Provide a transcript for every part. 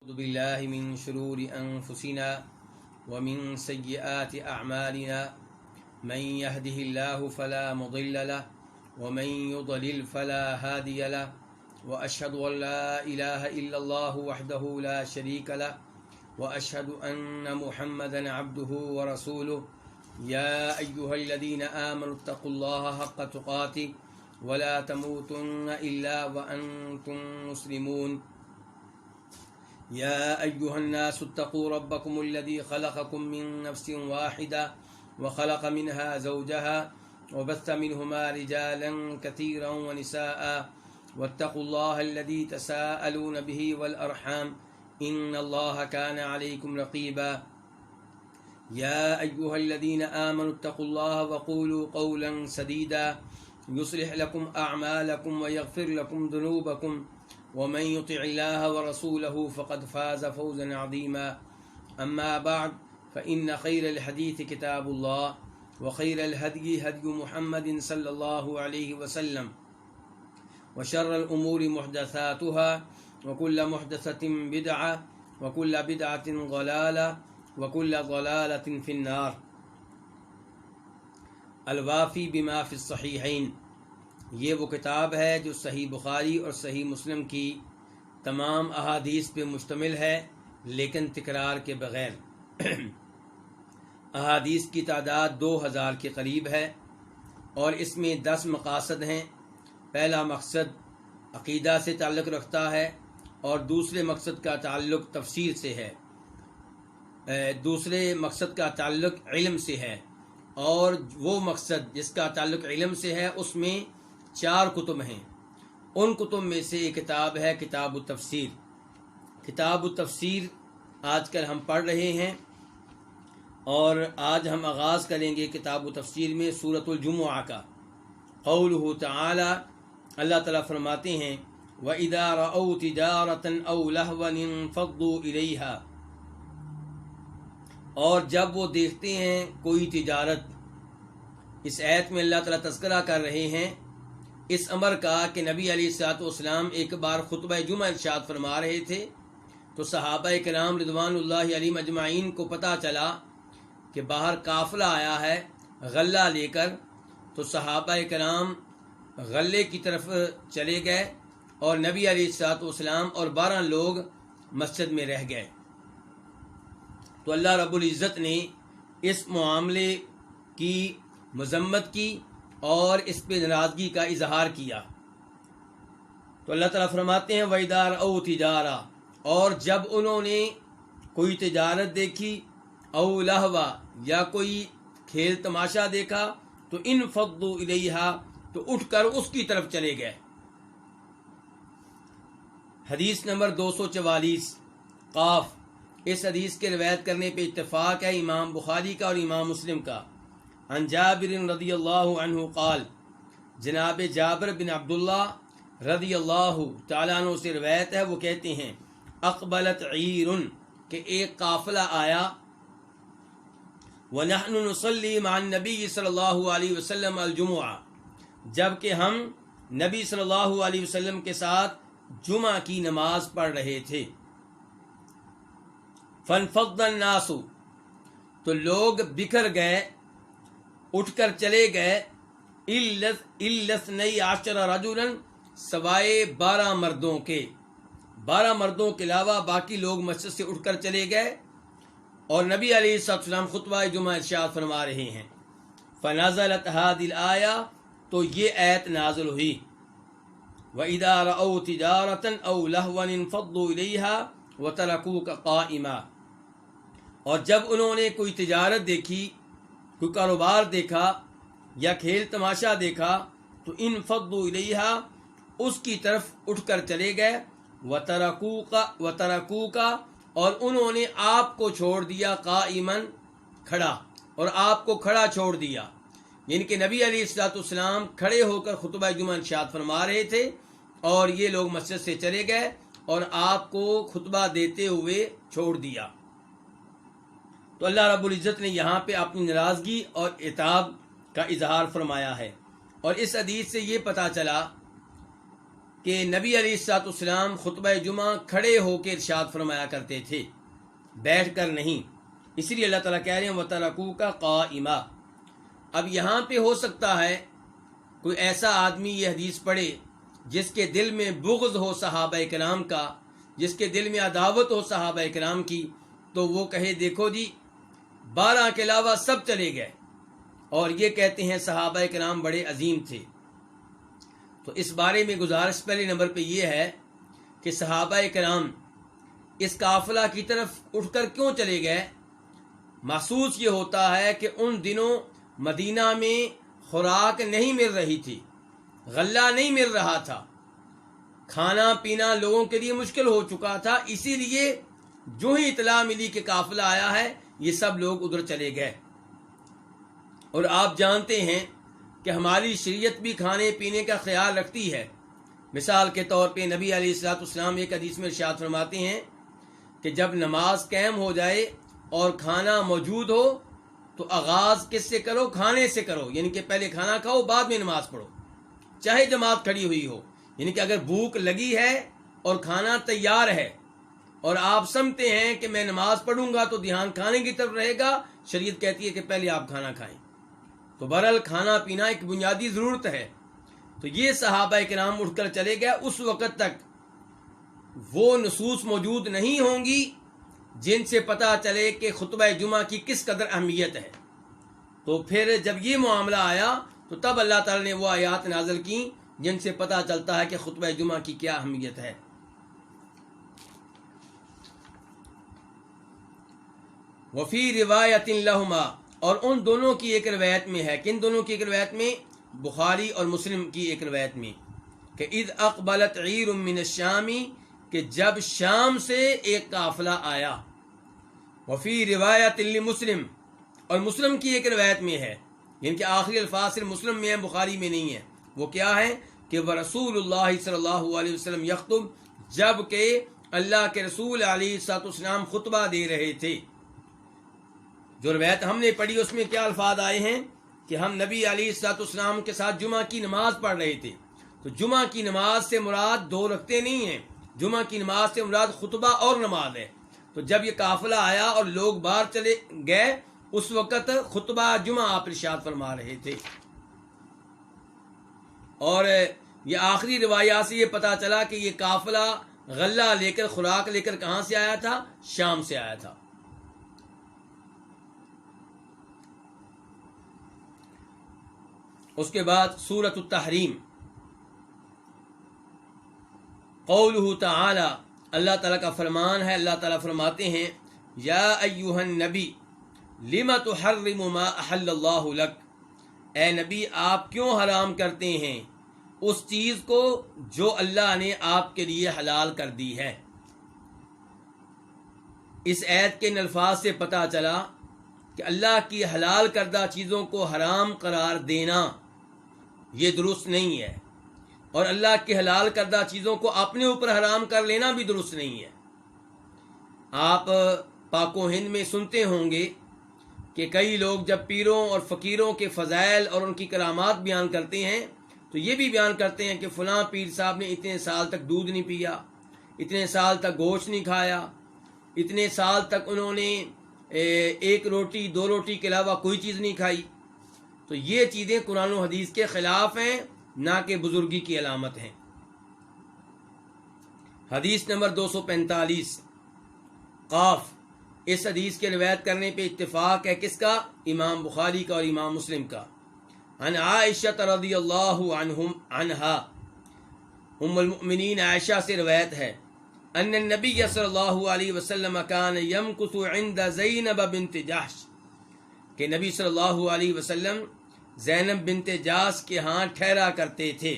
أعوذ بالله من شرور أنفسنا ومن سيئات أعمالنا من يهده الله فلا مضل له ومن يضلل فلا هادي له وأشهد أن لا إله إلا الله وحده لا شريك له وأشهد أن محمدا عبده ورسوله يا أيها الذين آمنوا اتقوا الله حق تقاته ولا تموتن إلا وأنتم مسلمون يا أيها الناس اتقوا ربكم الذي خلقكم من نفس واحدة وخلق منها زوجها وبث منهما رجالا كثيرا ونساء واتقوا الله الذي تساءلون به والأرحام إن الله كان عليكم رقيبا يا أيها الذين آمنوا اتقوا الله وقولوا قولا سديدا يصلح لكم أعمالكم ويغفر لكم ذنوبكم ومن يطع الله ورسوله فقد فاز فوزا عظيما أما بعد فإن خير الحديث كتاب الله وخير الهدي هدي محمد صلى الله عليه وسلم وشر الأمور محدثاتها وكل محدثة بدعة وكل بدعة ضلالة وكل ضلالة في النار. الوافی بما فی الصحیحین، یہ وہ کتاب ہے جو صحیح بخاری اور صحیح مسلم کی تمام احادیث پہ مشتمل ہے لیکن تکرار کے بغیر۔ احادیث کی تعداد 2000 کے قریب ہے اور اس میں 10 مقاصد ہیں۔ پہلا مقصد عقیدہ سے تعلق رکھتا ہے اور دوسرے مقصد کا تعلق تفسیر سے ہے، دوسرے مقصد کا تعلق علم سے ہے، اور وہ مقصد جس کا تعلق علم سے ہے اس میں 4 کتب ہیں۔ ان کتب میں سے ایک کتاب ہے کتاب التفسیر۔ کتاب التفسیر آج کل ہم پڑھ رہے ہیں اور آج ہم آغاز کریں گے کتاب التفسیر میں سورۃ الجمعہ کا۔ قولہ تعالی، اللہ تعالیٰ فرماتے ہیں وَإِذَا رَأَوْا تِجَارَةً أَوْ لَهْوًا انفَضُّوا إِلَيْهَا، اور جب وہ دیکھتے ہیں کوئی تجارت۔ اس آیت میں اللہ تعالیٰ تذکرہ کر رہے ہیں اس امر کا کہ نبی علیہ الصلوۃ والسلام ایک بار خطبہ جمعہ ارشاد فرما رہے تھے تو صحابہ کرام رضوان اللہ علیہم اجمعین کو پتہ چلا کہ باہر قافلہ آیا ہے غلہ لے کر، تو صحابہ کرام غلے کی طرف چلے گئے اور نبی علیہ الصلوۃ والسلام اور 12 لوگ مسجد میں رہ گئے۔ تو اللہ رب العزت نے اس معاملے کی مذمت کی اور اس پہ ناراضگی کا اظہار کیا۔ تو اللہ تعالیٰ فرماتے ہیں وَإِذَا رَأَوْا تِجَارَةً، اور جب انہوں نے کوئی تجارت دیکھی، او لہوا، یا کوئی کھیل تماشا دیکھا، تو انفضوا الیہا، تو اٹھ کر اس کی طرف چلے گئے۔ حدیث نمبر 244 قاف۔ اس حدیث کے روایت کرنے پہ اتفاق ہے امام بخاری کا اور امام مسلم کا۔ عن جابر رضی اللہ عنہ قال، جناب جابر بن عبداللہ رضی اللہ تعالیٰ عنہ سے روایت ہے، وہ کہتے ہیں اقبلت عیر، کہ ایک قافلہ آیا، ونحن نصلی مع النبی صلی اللہ علیہ وسلم الجمعہ، جبکہ ہم نبی صلی اللہ علیہ وسلم کے ساتھ جمعہ کی نماز پڑھ رہے تھے۔ فانفض الناس، تو لوگ بکھر گئے، اٹھ کر چلے گئے، الا 12 رجلا، سوائے 12 مردوں کے، 12 مردوں کے علاوہ باقی لوگ مسجد سے اٹھ کر چلے گئے اور نبی علیہ السلام خطبہ جمعہ ارشاد فرما رہے ہیں۔ فنزلت هذه الآیہ، تو یہ آیت نازل ہوئی وَإِذَا رَأَوْا تِجَارَةً أَوْ لَهْوًا انفضوا إِلَيْهَا وَتَرَكُوكَ قَائِمًا، اور جب انہوں نے کوئی تجارت دیکھی، کوئی کاروبار دیکھا یا کھیل تماشا دیکھا، تو انفضوا الیہا، اس کی طرف اٹھ کر چلے گئے، وترکوک، اور انہوں نے آپ کو چھوڑ دیا، قائما، کھڑا، اور آپ کو کھڑا چھوڑ دیا، یعنی کہ نبی علیہ الصلوۃ والسلام کھڑے ہو کر خطبہ جمعہ ارشاد فرما رہے تھے اور یہ لوگ مسجد سے چلے گئے اور آپ کو خطبہ دیتے ہوئے چھوڑ دیا۔ تو اللہ رب العزت نے یہاں پہ اپنی ناراضگی اور عتاب کا اظہار فرمایا ہے، اور اس حدیث سے یہ پتہ چلا کہ نبی علیہ الصلوۃ والسلام خطبہ جمعہ کھڑے ہو کے ارشاد فرمایا کرتے تھے، بیٹھ کر نہیں، اسی لیے اللہ تعالیٰ کہہ رہے ہیں وَتَرَكُوكَ قَائِمًا۔ اب یہاں پہ ہو سکتا ہے کوئی ایسا آدمی یہ حدیث پڑھے جس کے دل میں بغض ہو صحابہ کرام کا، جس کے دل میں عداوت ہو صحابہ کرام کی، تو وہ کہے دیکھو جی 12 کے علاوہ سب چلے گئے اور یہ کہتے ہیں صحابہ کرام بڑے عظیم تھے۔ تو اس بارے میں گزارش پہلے نمبر پہ یہ ہے کہ صحابہ کرام اس قافلہ کی طرف اٹھ کر کیوں چلے گئے؟ محسوس یہ ہوتا ہے کہ ان دنوں مدینہ میں خوراک نہیں مل رہی تھی، غلہ نہیں مل رہا تھا، کھانا پینا لوگوں کے لیے مشکل ہو چکا تھا، اسی لیے جو ہی اطلاع ملی کہ قافلہ آیا ہے یہ سب لوگ ادھر چلے گئے۔ اور آپ جانتے ہیں کہ ہماری شریعت بھی کھانے پینے کا خیال رکھتی ہے۔ مثال کے طور پہ نبی علیہ الصلوۃ والسلام ایک حدیث میں ارشاد فرماتے ہیں کہ جب نماز قائم ہو جائے اور کھانا موجود ہو تو آغاز کس سے کرو؟ کھانے سے کرو، یعنی کہ پہلے کھانا کھاؤ بعد میں نماز پڑھو، چاہے جماعت کھڑی ہوئی ہو۔ یعنی کہ اگر بھوک لگی ہے اور کھانا تیار ہے اور آپ سمجھتے ہیں کہ میں نماز پڑھوں گا تو دھیان کھانے کی طرف رہے گا، شریعت کہتی ہے کہ پہلے آپ کھانا کھائیں۔ تو بہرحال کھانا پینا ایک بنیادی ضرورت ہے۔ تو یہ صحابہ کرام اٹھ کر چلے گئے، اس وقت تک وہ نصوص موجود نہیں ہوں گی جن سے پتہ چلے کہ خطبہ جمعہ کی کس قدر اہمیت ہے۔ تو پھر جب یہ معاملہ آیا تو تب اللہ تعالی نے وہ آیات نازل کی جن سے پتہ چلتا ہے کہ خطبہ جمعہ کی کیا اہمیت ہے۔ وفی روایت لہما، اور ان دونوں کی ایک روایت میں ہے، کن دونوں کی ایک روایت میں؟ بخاری اور مسلم کی ایک روایت میں، کہ اذ اقبلت عیر من الشام، کہ جب شام سے ایک قافلہ آیا۔ وفی روایت لمسلم، اور مسلم کی ایک روایت میں ہے، یعنی کہ آخری الفاظ صرف مسلم میں ہیں، بخاری میں نہیں ہے۔ وہ کیا ہے کہ وہ رسول اللہ صلی اللہ علیہ وسلم یخطب، جب کہ اللہ کے رسول علیہ الصلوۃ والسلام خطبہ دے رہے تھے۔ جو روایت ہم نے پڑھی اس میں کیا الفاظ آئے ہیں کہ ہم نبی علیہ الصلوۃ والسلام کے ساتھ جمعہ کی نماز پڑھ رہے تھے۔ تو جمعہ کی نماز سے مراد 2 رکعتیں نہیں ہیں، جمعہ کی نماز سے مراد خطبہ اور نماز ہے۔ تو جب یہ قافلہ آیا اور لوگ باہر چلے گئے اس وقت خطبہ جمعہ آپ ارشاد فرما رہے تھے۔ اور یہ آخری روایات سے یہ پتہ چلا کہ یہ قافلہ غلہ لے کر، خوراک لے کر کہاں سے آیا تھا؟ شام سے آیا تھا۔ اس کے بعد سورۃ التحریم، قولہ تعالی، اللہ تعالیٰ کا فرمان ہے، اللہ تعالیٰ فرماتے ہیں یا ایھا النبی لم تحرم ما احل اللہ لک، اے نبی آپ کیوں حرام کرتے ہیں اس چیز کو جو اللہ نے آپ کے لیے حلال کر دی ہے۔ اس آیت کے ان الفاظ سے پتہ چلا کہ اللہ کی حلال کردہ چیزوں کو حرام قرار دینا یہ درست نہیں ہے، اور اللہ کی حلال کردہ چیزوں کو اپنے اوپر حرام کر لینا بھی درست نہیں ہے۔ آپ پاک و ہند میں سنتے ہوں گے کہ کئی لوگ جب پیروں اور فقیروں کے فضائل اور ان کی کرامات بیان کرتے ہیں تو یہ بھی بیان کرتے ہیں کہ فلاں پیر صاحب نے اتنے سال تک دودھ نہیں پیا، اتنے سال تک گوشت نہیں کھایا، اتنے سال تک انہوں نے 1 روٹی 2 روٹی کے علاوہ کوئی چیز نہیں کھائی۔ تو یہ چیزیں قرآن و حدیث کے خلاف ہیں، نہ کہ بزرگی کی علامت ہیں۔ حدیث نمبر 245 قاف، اس حدیث کے روایت کرنے پہ اتفاق ہے کس کا؟ امام بخاری کا اور امام مسلم کا۔ عن عائشہ رضی اللہ عنہا، ام المؤمنین عائشہ سے روایت ہے، ان النبی صلی اللہ علیہ وسلم کان یمکث عند زینب بنت جحش، کہ نبی صلی اللہ علیہ وسلم زینب بنت جحش کے ہاں ٹھہرا کرتے تھے۔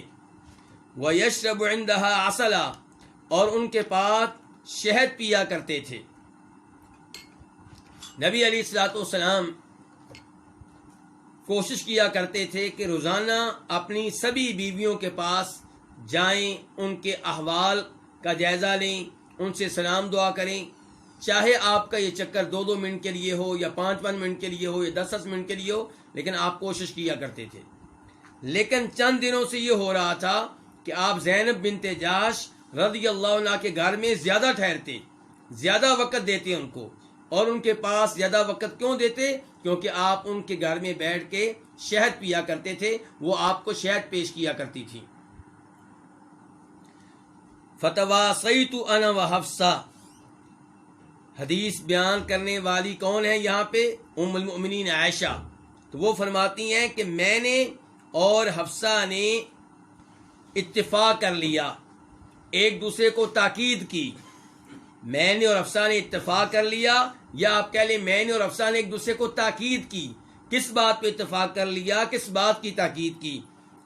ویشرب عندها عسلا، اور ان کے پاس شہد پیا کرتے تھے۔ نبی علیہ الصلوۃ والسلام کوشش کیا کرتے تھے کہ روزانہ اپنی سبھی بیویوں کے پاس جائیں، ان کے احوال کا جائزہ لیں، ان سے سلام دعا کریں، چاہے آپ کا یہ چکر 2 منٹ کے لیے ہو یا 5 منٹ کے لیے ہو یا 10 منٹ کے لیے ہو، لیکن آپ کوشش کیا کرتے تھے۔ لیکن چند دنوں سے یہ ہو رہا تھا کہ آپ زینب بنت جاش رضی اللہ عنہ کے گھر میں زیادہ ٹھہرتے، زیادہ وقت دیتے ان کو، اور ان کے پاس زیادہ وقت کیوں دیتے؟ کیونکہ آپ ان کے گھر میں بیٹھ کے شہد پیا کرتے تھے، وہ آپ کو شہد پیش کیا کرتی تھی۔ فتواصیت انا وحفصہ، حدیث بیان کرنے والی کون ہے یہاں پہ؟ ام المؤمنین عائشہ۔ تو وہ فرماتی ہیں کہ میں نے اور حفصہ نے اتفاق کر لیا، ایک دوسرے کو تاکید کی۔ میں نے اور حفصہ نے اتفاق کر لیا، یا آپ کہہ لیں میں نے اور حفصہ نے ایک دوسرے کو تاکید کی۔ کس بات پہ اتفاق کر لیا؟ کس بات کی تاکید کی؟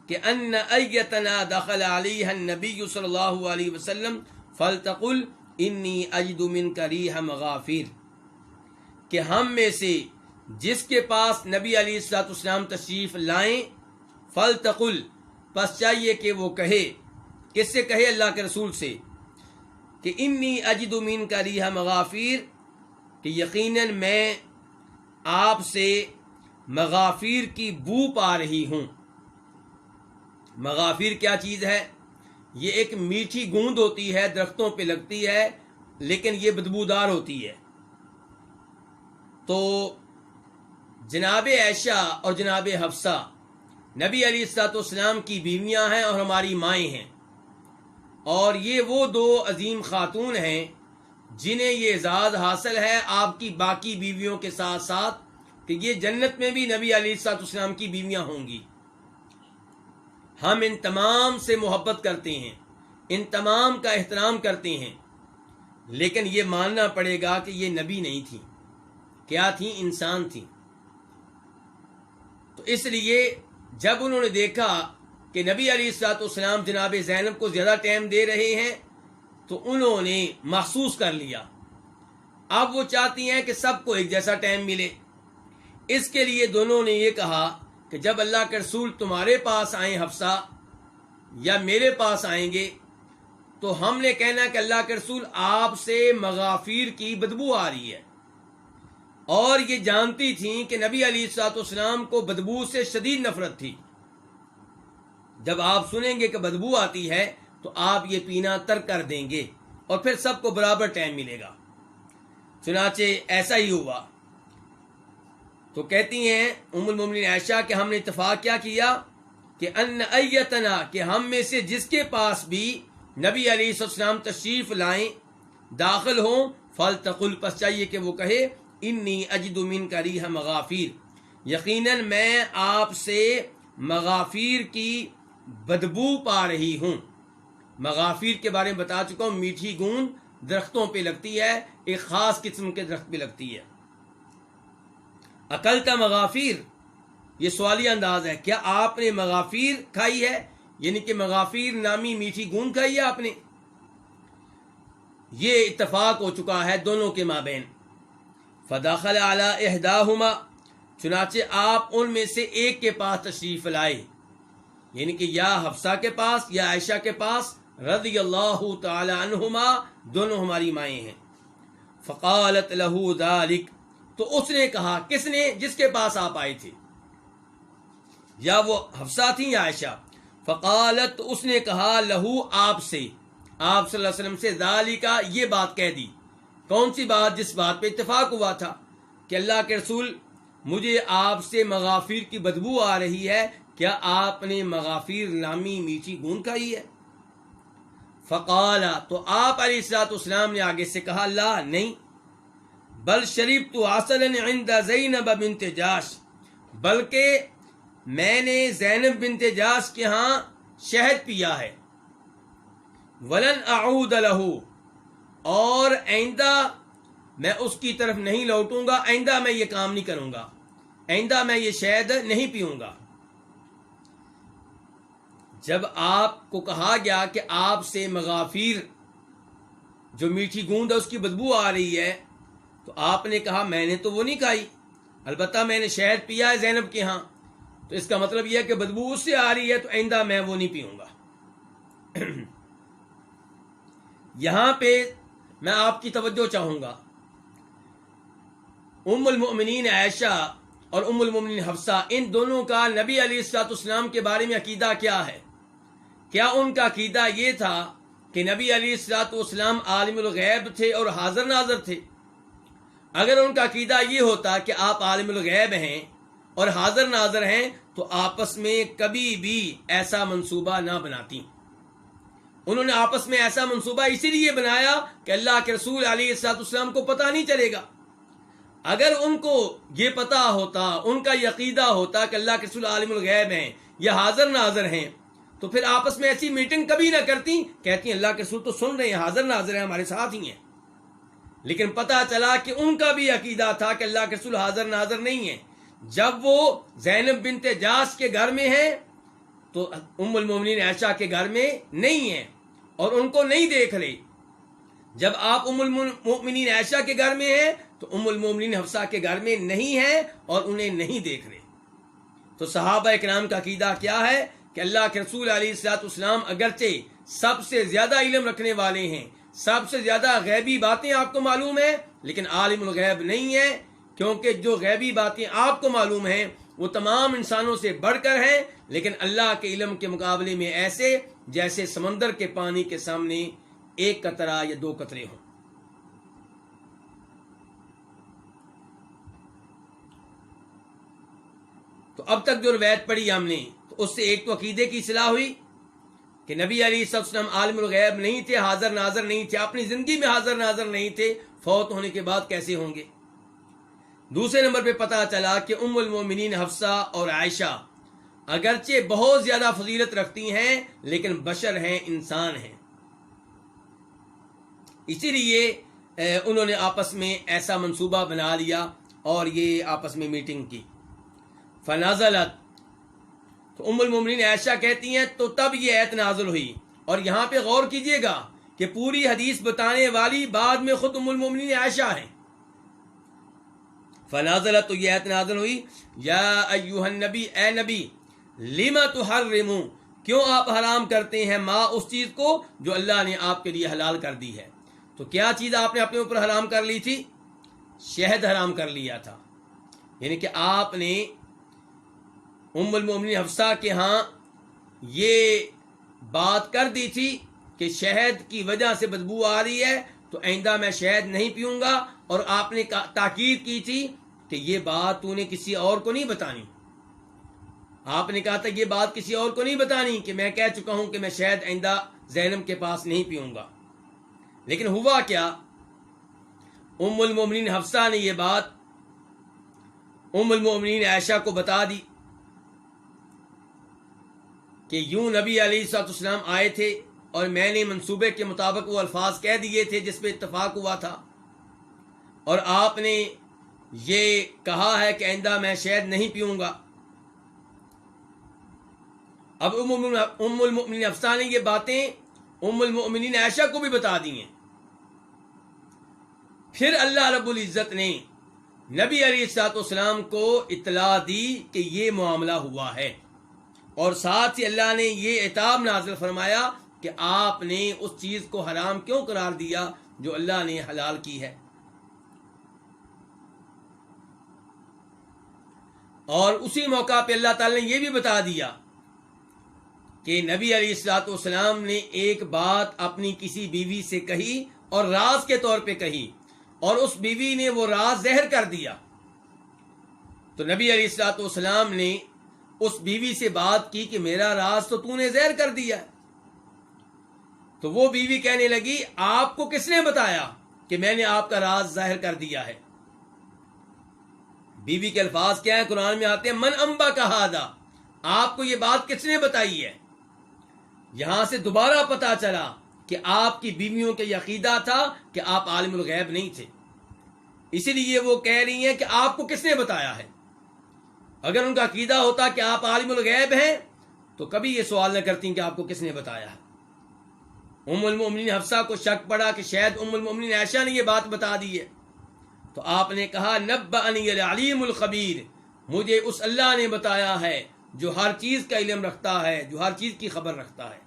کہ ان ایتنا دخل علیہ النبی صلی اللہ علیہ وسلم فلتقل انی اجد منک ریح مغافیر، کہ ہم میں سے جس کے پاس نبی علیہ الصلوۃ والسلام تشریف لائیں، فلتقل، پس چاہیے کہ وہ کہے، کس سے کہے؟ اللہ کے رسول سے، کہ انی اجد منک ریح مغافیر، کہ یقیناً میں آپ سے مغافیر کی بو پا رہی ہوں۔ مغافیر کیا چیز ہے؟ یہ ایک میٹھی گوند ہوتی ہے، درختوں پہ لگتی ہے، لیکن یہ بدبودار ہوتی ہے۔ تو جناب عائشہ اور جناب حفصہ نبی علیہ الصلوۃ والسلام کی بیویاں ہیں اور ہماری مائیں ہیں، اور یہ وہ دو عظیم خاتون ہیں جنہیں یہ اعزاز حاصل ہے آپ کی باقی بیویوں کے ساتھ ساتھ کہ یہ جنت میں بھی نبی علیہ الصلوۃ والسلام کی بیویاں ہوں گی۔ ہم ان تمام سے محبت کرتے ہیں، ان تمام کا احترام کرتے ہیں، لیکن یہ ماننا پڑے گا کہ یہ نبی نہیں تھی، کیا تھیں؟ انسان تھیں۔ تو اس لیے جب انہوں نے دیکھا کہ نبی علیہ الصلوۃ والسلام جناب زینب کو زیادہ ٹائم دے رہے ہیں، تو انہوں نے محسوس کر لیا، اب وہ چاہتی ہیں کہ سب کو ایک جیسا ٹائم ملے۔ اس کے لیے دونوں نے یہ کہا کہ جب اللہ کے رسول تمہارے پاس آئیں حفصہ، یا میرے پاس آئیں گے، تو ہم نے کہنا کہ اللہ کے رسول آپ سے مغافیر کی بدبو آ رہی ہے، اور یہ جانتی تھیں کہ نبی علیہ الصلوۃ والسلام کو بدبو سے شدید نفرت تھی۔ جب آپ سنیں گے کہ بدبو آتی ہے تو آپ یہ پینا ترک کر دیں گے، اور پھر سب کو برابر ٹائم ملے گا۔ چنانچہ ایسا ہی ہوا۔ تو کہتی ہیں ام المومنین عائشہ کہ ہم نے اتفاق کیا کہ ان ایتنا، کہ ہم میں سے جس کے پاس بھی نبی علیہ السلام تشریف لائیں، داخل ہوں، فلتقل، پس چاہیے کہ وہ کہے انی اجد منک ریح مغافیر، یقیناً میں آپ سے مغافیر کی بدبو پا رہی ہوں۔ مغافیر کے بارے میں بتا چکا ہوں، میٹھی گوند درختوں پہ لگتی ہے، ایک خاص قسم کے درخت پہ لگتی ہے۔ اکلتا مغافیر، یہ سوالی انداز ہے، کیا آپ نے مغافیر کھائی ہے؟ یعنی کہ مغافیر نامی میٹھی گوند کھائی ہے آپ نے؟ یہ اتفاق ہو چکا ہے دونوں کے مابین۔ فدخل علی احداہما، چنانچہ آپ ان میں سے ایک کے پاس تشریف لائے، یعنی کہ یا حفصہ کے پاس یا عائشہ کے پاس رضی اللہ تعالی عنہما، دونوں ہماری مائیں ہیں۔ فقالت لہ ذلک، تو اس نے کہا، کس نے؟ جس کے پاس آپ آئے تھے، یا وہ حفصہ تھیں یا عائشہ۔ فقالت، تو اس نے کہا، لہو، آپ سے، آپ صلی اللہ علیہ وسلم سے، ذالک، یہ بات کہہ دی۔ کون سی بات؟ جس بات پہ اتفاق ہوا تھا کہ اللہ کے رسول مجھے آپ سے مغافیر کی بدبو آ رہی ہے، کیا آپ نے مغافیر نامی میٹھی گوند کھائی ہے؟ فقالا، تو آپ علیہ الصلوۃ والسلام نے آگے سے کہا، لا، نہیں، بل شربت عسلا عند زینب بنت جاش، بلکہ میں نے زینب بنت جاش کے ہاں شہد پیا ہے۔ ولن اعود لہ، اور آئندہ میں اس کی طرف نہیں لوٹوں گا، آئندہ میں یہ کام نہیں کروں گا، آئندہ میں یہ شہد نہیں پیوں گا۔ جب آپ کو کہا گیا کہ آپ سے مغافیر جو میٹھی گوند ہے اس کی بدبو آ رہی ہے، تو آپ نے کہا میں نے تو وہ نہیں کھائی، البتہ میں نے شہد پیا ہے زینب کے ہاں، تو اس کا مطلب یہ ہے کہ بدبو اس سے آ رہی ہے، تو آئندہ میں وہ نہیں پیوں گا۔ یہاں پہ میں آپ کی توجہ چاہوں گا، ام المؤمنین عائشہ اور ام المؤمنین حفصہ، ان دونوں کا نبی علیہ الصلوۃ والسلام کے بارے میں عقیدہ کیا ہے؟ کیا ان کا عقیدہ یہ تھا کہ نبی علیہ الصلوۃ والسلام عالم الغیب تھے اور حاضر ناظر تھے؟ اگر ان کا عقیدہ یہ ہوتا کہ آپ عالم الغیب ہیں اور حاضر ناظر ہیں تو آپس میں کبھی بھی ایسا منصوبہ نہ بناتی۔ انہوں نے آپس میں ایسا منصوبہ اسی لیے بنایا کہ اللہ کے رسول علیہ الصلوۃ والسلام کو پتہ نہیں چلے گا۔ اگر ان کو یہ پتہ ہوتا، ان کا یہ عقیدہ ہوتا کہ اللہ کے رسول عالم الغیب ہیں یا حاضر ناظر ہیں، تو پھر آپس میں ایسی میٹنگ کبھی نہ کرتی، کہتی ہیں اللہ کے رسول تو سن رہے ہیں، حاضر ناظر ہیں، ہمارے ساتھ ہی ہیں۔ لیکن پتہ چلا کہ ان کا بھی عقیدہ تھا کہ اللہ کے رسول حاضر ناظر نہیں ہیں۔ جب وہ زینب بنت جاش کے گھر میں ہیں تو ام المومنین عائشہ کے گھر میں نہیں ہیں اور ان کو نہیں دیکھ رہے۔ جب آپ ام المومنین عائشہ کے گھر میں ہیں تو ام المومنین حفصہ کے گھر میں نہیں ہیں اور انہیں نہیں دیکھ رہے۔ تو صحابہ اکرام کا عقیدہ کیا ہے کہ اللہ کے رسول علیہ الصلوۃ والسلام اگرچہ سب سے زیادہ علم رکھنے والے ہیں، سب سے زیادہ غیبی باتیں آپ کو معلوم ہیں، لیکن عالم الغیب نہیں ہے، کیونکہ جو غیبی باتیں آپ کو معلوم ہیں وہ تمام انسانوں سے بڑھ کر ہیں، لیکن اللہ کے علم کے مقابلے میں ایسے جیسے سمندر کے پانی کے سامنے ایک قطرہ یا دو قطرے ہوں۔ تو اب تک جو روایت پڑھی ہم نے، تو اس سے ایک تو عقیدے کی اصلاح ہوئی کہ نبی علیہ السلام عالم الغیب نہیں تھے، حاضر ناظر نہیں تھے، اپنی زندگی میں حاضر ناظر نہیں تھے، فوت ہونے کے بعد کیسے ہوں گے۔ دوسرے نمبر پہ پتہ چلا کہ ام المومنین حفصہ اور عائشہ اگرچہ بہت زیادہ فضیلت رکھتی ہیں لیکن بشر ہیں، انسان ہیں، اسی لیے انہوں نے آپس میں ایسا منصوبہ بنا لیا اور یہ آپس میں میٹنگ کی۔ فنازلت، تو ام المومنین عائشہ کہتی ہیں تو تب یہ آیت نازل ہوئی۔ اور یہاں پہ غور کیجئے گا کہ پوری حدیث بتانے والی بعد میں خود ام المومنین عائشہ ہیں۔ فنازلت، تو یہ آیت نازل ہوئی، یا ایھا النبی، اے نبی، لما تحرموا، کیوں آپ حرام کرتے ہیں، ما، اس چیز کو جو اللہ نے آپ کے لیے حلال کر دی ہے۔ تو کیا چیز آپ نے اپنے اوپر حرام کر لی تھی؟ شہد حرام کر لیا تھا، یعنی کہ آپ نے ام المومنین حفصہ کے ہاں یہ بات کر دی تھی کہ شہد کی وجہ سے بدبو آ رہی ہے تو آئندہ میں شہد نہیں پیوں گا، اور آپ نے تاکید کی تھی کہ یہ بات تو نے کسی اور کو نہیں بتانی۔ آپ نے کہا تھا یہ بات کسی اور کو نہیں بتانی کہ میں کہہ چکا ہوں کہ میں شہد آئندہ زینب کے پاس نہیں پیوں گا۔ لیکن ہوا کیا، ام المومنین حفصہ نے یہ بات ام المومنین عائشہ کو بتا دی کہ یوں نبی علیہ الصلوۃ والسلام آئے تھے اور میں نے منصوبے کے مطابق وہ الفاظ کہہ دیے تھے جس پہ اتفاق ہوا تھا، اور آپ نے یہ کہا ہے کہ آئندہ میں شہد نہیں پیوں گا۔ اب ام المؤمنین حفصہ نے یہ باتیں ام المؤمنین عائشہ کو بھی بتا دی ہیں۔ پھر اللہ رب العزت نے نبی علیہ الصلوۃ والسلام کو اطلاع دی کہ یہ معاملہ ہوا ہے، اور ساتھ ہی اللہ نے یہ عتاب نازل فرمایا کہ آپ نے اس چیز کو حرام کیوں قرار دیا جو اللہ نے حلال کی ہے۔ اور اسی موقع پہ اللہ تعالی نے یہ بھی بتا دیا کہ نبی علیہ الصلوۃ والسلام نے ایک بات اپنی کسی بیوی سے کہی اور راز کے طور پہ کہی، اور اس بیوی نے وہ راز زہر کر دیا۔ تو نبی علیہ الصلوۃ والسلام نے اس بیوی سے بات کی کہ میرا راز تو نے زہر کر دیا۔ تو وہ بیوی کہنے لگی آپ کو کس نے بتایا کہ میں نے آپ کا راز ظاہر کر دیا ہے؟ بیوی کے الفاظ کیا ہیں قرآن میں آتے ہیں، من انبا کا ہادا، آپ کو یہ بات کس نے بتائی ہے؟ یہاں سے دوبارہ پتا چلا کہ آپ کی بیویوں کے یہ عقیدہ تھا کہ آپ عالم الغیب نہیں تھے، اسی لیے وہ کہہ رہی ہیں کہ آپ کو کس نے بتایا ہے۔ اگر ان کا عقیدہ ہوتا کہ آپ عالم الغیب ہیں تو کبھی یہ سوال نہ کرتی کہ آپ کو کس نے بتایا ہے۔ ام المؤمنین حفصہ کو شک پڑا کہ شاید ام المؤمنین عائشہ نے یہ بات بتا دی ہے، تو آپ نے کہا نبأنی العلیم الخبیر، مجھے اس اللہ نے بتایا ہے جو ہر چیز کا علم رکھتا ہے، جو ہر چیز کی خبر رکھتا ہے۔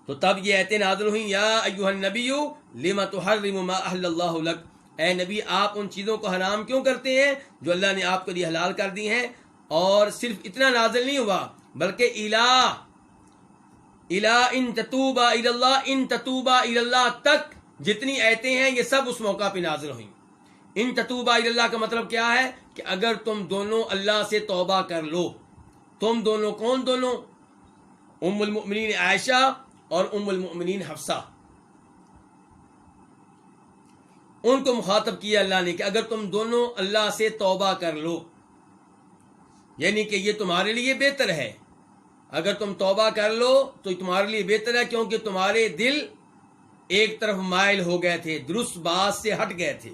تو تب یہ آیتیں نازل ہوئیں، یا ایھا النبی لما تحرم ما احل اللہ لک، اے نبی آپ ان چیزوں کو حرام کیوں کرتے ہیں جو اللہ نے آپ کے لیے حلال کر دی ہیں۔ اور صرف اتنا نازل نہیں ہوا، بلکہ الا ان تتوبا اللہ ان تتوبا اللہ تک جتنی آیتیں ہیں یہ سب اس موقع پہ نازل ہوئیں. ان تتوبا اللہ کا مطلب کیا ہے کہ اگر تم دونوں اللہ سے توبہ کر لو. تم دونوں کون دونوں؟ ام المؤمنین عائشہ اور ام المؤمنین حفصہ. ان کو مخاطب کیا اللہ نے کہ اگر تم دونوں اللہ سے توبہ کر لو، یعنی کہ یہ تمہارے لیے بہتر ہے. اگر تم توبہ کر لو تو تمہارے لیے بہتر ہے، کیونکہ تمہارے دل ایک طرف مائل ہو گئے تھے، درست بات سے ہٹ گئے تھے.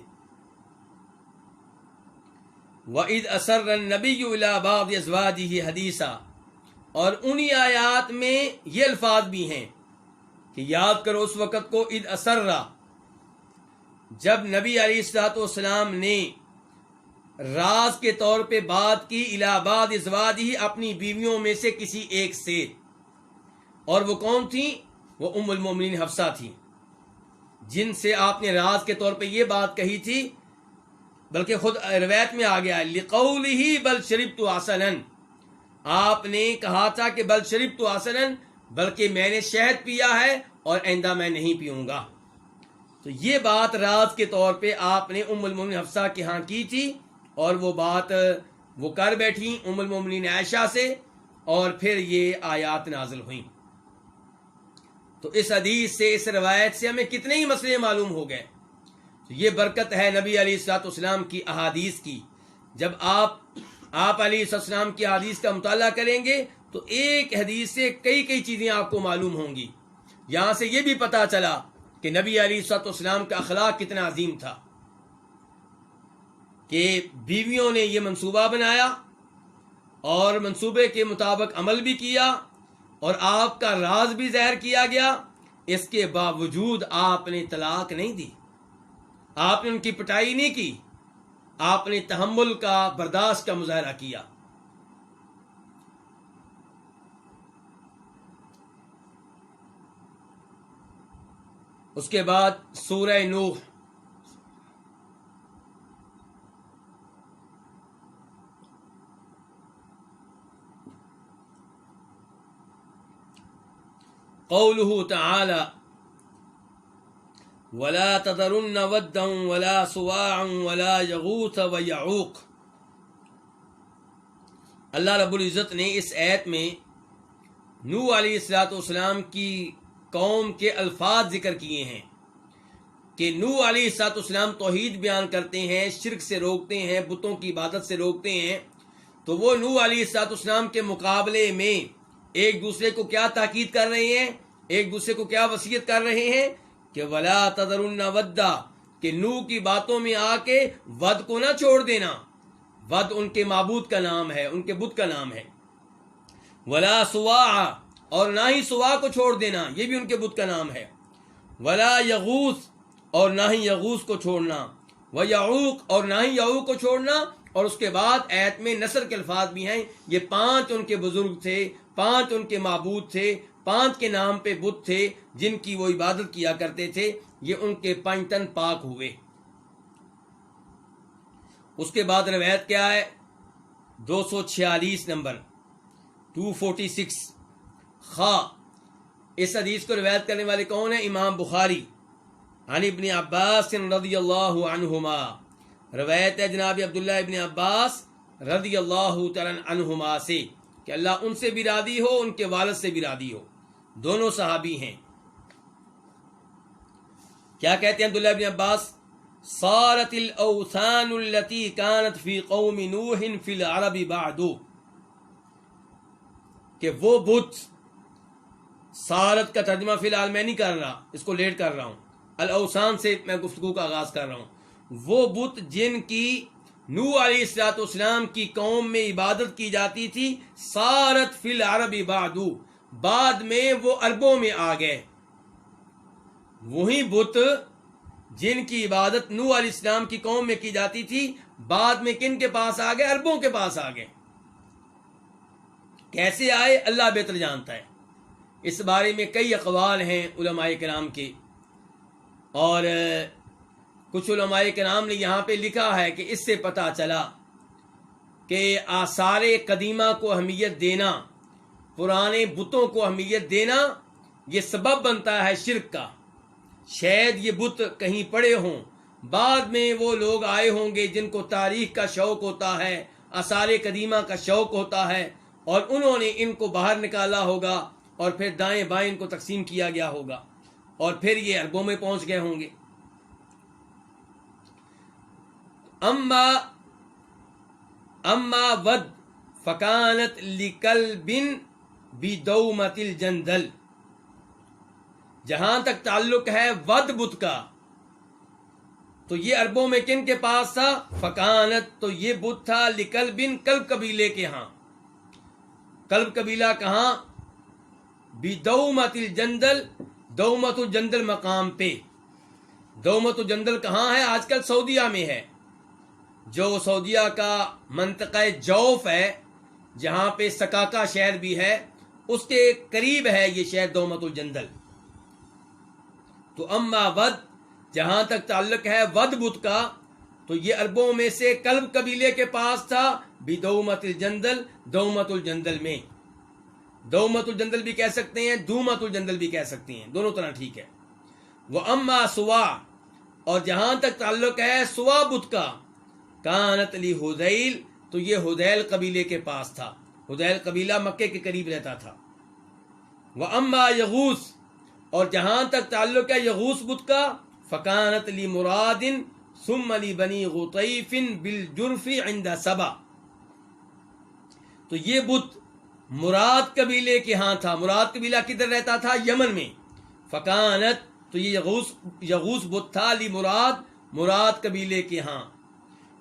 وَإِذْ أَسَرَّ النَّبِيُّ إِلَىٰ بَعْضِ أَزْوَاجِهِ حَدِيثًا، اور انہی آیات میں یہ الفاظ بھی ہیں کہ یاد کرو اس وقت کو اذ اسرّ، جب نبی علیہ الصلوۃ والسلام نے راز کے طور پہ بات کی الی بعض ازواجہ، اپنی بیویوں میں سے کسی ایک سے. اور وہ کون تھیں؟ وہ ام المومنین حفصہ تھیں، جن سے آپ نے راز کے طور پہ یہ بات کہی تھی. بلکہ خود روایت میں آ گیا لقولہ بل شربت عسلا، آپ نے کہا تھا کہ بل شربت عسلا، بلکہ میں نے شہد پیا ہے اور آئندہ میں نہیں پیوں گا. تو یہ بات راز کے طور پہ آپ نے ام المومنین حفصہ کے ہاں کی تھی، اور وہ بات وہ کر بیٹھی ام المومنین عائشہ سے، اور پھر یہ آیات نازل ہوئیں. تو اس حدیث سے، اس روایت سے ہمیں کتنے ہی مسئلے معلوم ہو گئے. تو یہ برکت ہے نبی علیہ الصلوۃ والسلام کی احادیث کی. جب آپ علیہ السلام کی حدیث کا مطالعہ کریں گے تو ایک حدیث سے کئی چیزیں آپ کو معلوم ہوں گی. یہاں سے یہ بھی پتا چلا کہ نبی علیہ الصلوۃ والسلام کا اخلاق کتنا عظیم تھا، کہ بیویوں نے یہ منصوبہ بنایا اور منصوبے کے مطابق عمل بھی کیا، اور آپ کا راز بھی ظاہر کیا گیا. اس کے باوجود آپ نے طلاق نہیں دی، آپ نے ان کی پٹائی نہیں کی، آپ نے تحمل کا، برداشت کا مظاہرہ کیا. اس کے بعد سورہ نوح. قوله تعالی ولا تذرن ودا ولا سواعا ولا یغوث ویعوق. اللہ رب العزت نے اس آیت میں نوح علیہ الصلوۃ والسلام کی قوم کے الفاظ ذکر کیے ہیں کہ نوح علیہ الصلوۃ والسلام توحید بیان کرتے ہیں، شرک سے روکتے ہیں، بتوں کی عبادت سے روکتے ہیں. تو وہ نوح علیہ الصلوۃ والسلام کے مقابلے میں ایک دوسرے کو کیا تاکید کر رہے ہیں، ایک دوسرے کو کیا وصیت کر رہے ہیں کہ ولا تذرن ودا، کہ نوح کی باتوں میں آ کے ود کو نہ چھوڑ دینا. ود ان کے معبود کا نام ہے، ان کے بت کا نام ہے. ولا سواع، اور نہ ہی سوا کو چھوڑ دینا، یہ بھی ان کے بت کا نام ہے. ولا یغوث، اور نہ ہی یغوث کو چھوڑنا. ویعوق، اور نہ ہی یعوق کو چھوڑنا. اور اس کے بعد آیت میں نصر کے الفاظ بھی ہیں. یہ 5 ان کے بزرگ تھے، 5 ان کے معبود تھے، 5 کے نام پہ بت تھے جن کی وہ عبادت کیا کرتے تھے. یہ ان کے 5 تن پاک ہوئے. اس کے بعد روایت کیا ہے؟ 246 نمبر 246 اس حدیث کو روایت کرنے والے کون ہیں؟ امام بخاری. عن ابن عباس رضی اللہ عنہما، روایت ہے جناب عبداللہ ابن عباس رضی اللہ تعالی عنہما سے کہ اللہ ان سے بھی راضی ہو، ان کے والد سے بھی راضی ہو. دونوں صحابی ہیں. کیا کہتے ہیں عبداللہ ابن عباس؟ صارت الاوثان التي كانت في قوم نوح في العرب بعد، کہ وہ بت، صارت کا ترجمہ فی الحال میں نہیں کر رہا، اس کو لیٹ کر رہا ہوں، الاوثان سے میں گفتگو کا آغاز کر رہا ہوں. وہ بت جن کی نوح علیہ الصلوۃ والسلام کی قوم میں عبادت کی جاتی تھی، صارت فی العرب بعد، بعد میں وہ عربوں میں آ گئے. وہی بت جن کی عبادت نوح علیہ السلام کی قوم میں کی جاتی تھی، بعد میں کن کے پاس آ گئے؟ عربوں کے پاس آ گئے. کیسے آئے اللہ بہتر جانتا ہے. اس بارے میں کئی اقوال ہیں علماء کرام کے، اور کچھ علماء کرام نے یہاں پہ لکھا ہے کہ اس سے پتہ چلا کہ آثار قدیمہ کو اہمیت دینا پرانے بتوں کو اہمیت دینا یہ سبب بنتا ہے شرک کا۔ شاید یہ بت کہیں پڑے ہوں، بعد میں وہ لوگ آئے ہوں گے جن کو تاریخ کا شوق ہوتا ہے، آثار قدیمہ کا شوق ہوتا ہے، اور انہوں نے ان کو باہر نکالا ہوگا اور پھر دائیں بائیں ان کو تقسیم کیا گیا ہوگا اور پھر یہ اربوں میں پہنچ گئے ہوں گے۔ اما ود فکانت لکلب بدومۃ الجندل، جہاں تک تعلق ہے ود بت کا تو یہ عربوں میں کن کے پاس تھا؟ فکانت، تو یہ بت تھا لکلب، کلب قبیلے کے ہاں۔ کلب قبیلہ کہاں؟ بدومۃ الجندل، دومۃ الجندل مقام پہ۔ دومۃ الجندل کہاں ہے؟ آج کل سعودیہ میں ہے، جو سعودیہ کا منطقہ جوف ہے، جہاں پہ سکاکا شہر بھی ہے، اس کے قریب ہے یہ شہر دومۃ الجندل۔ تو اما ود، جہاں تک تعلق ہے ود بت کا تو یہ عربوں میں سے کلب قبیلے کے پاس تھا، بدومۃ الجندل، دومۃ الجندل میں۔ دومۃ الجندل بھی کہہ سکتے ہیں، دومۃ الجندل بھی کہہ سکتے ہیں، دونوں طرح ٹھیک ہے۔ وہ اما سوا، اور جہاں تک تعلق ہے سوا بت کا، کانت لی ہذیل، تو یہ ہذیل قبیلے کے پاس تھا۔ ہذیل قبیلہ مکے کے قریب رہتا تھا۔ وہ اما یغوث، اور جہاں تک تعلق ہے یغوث بت کا، فکانت لی مراد ثم لی بنی غطیف بالجرف عند سبا، تو یہ بت مراد قبیلے کے ہاں تھا۔ مراد قبیلہ کدھر رہتا تھا؟ یمن میں۔ فکانت، تو یہ یغوث بت تھا لی مراد قبیلے کے ہاں۔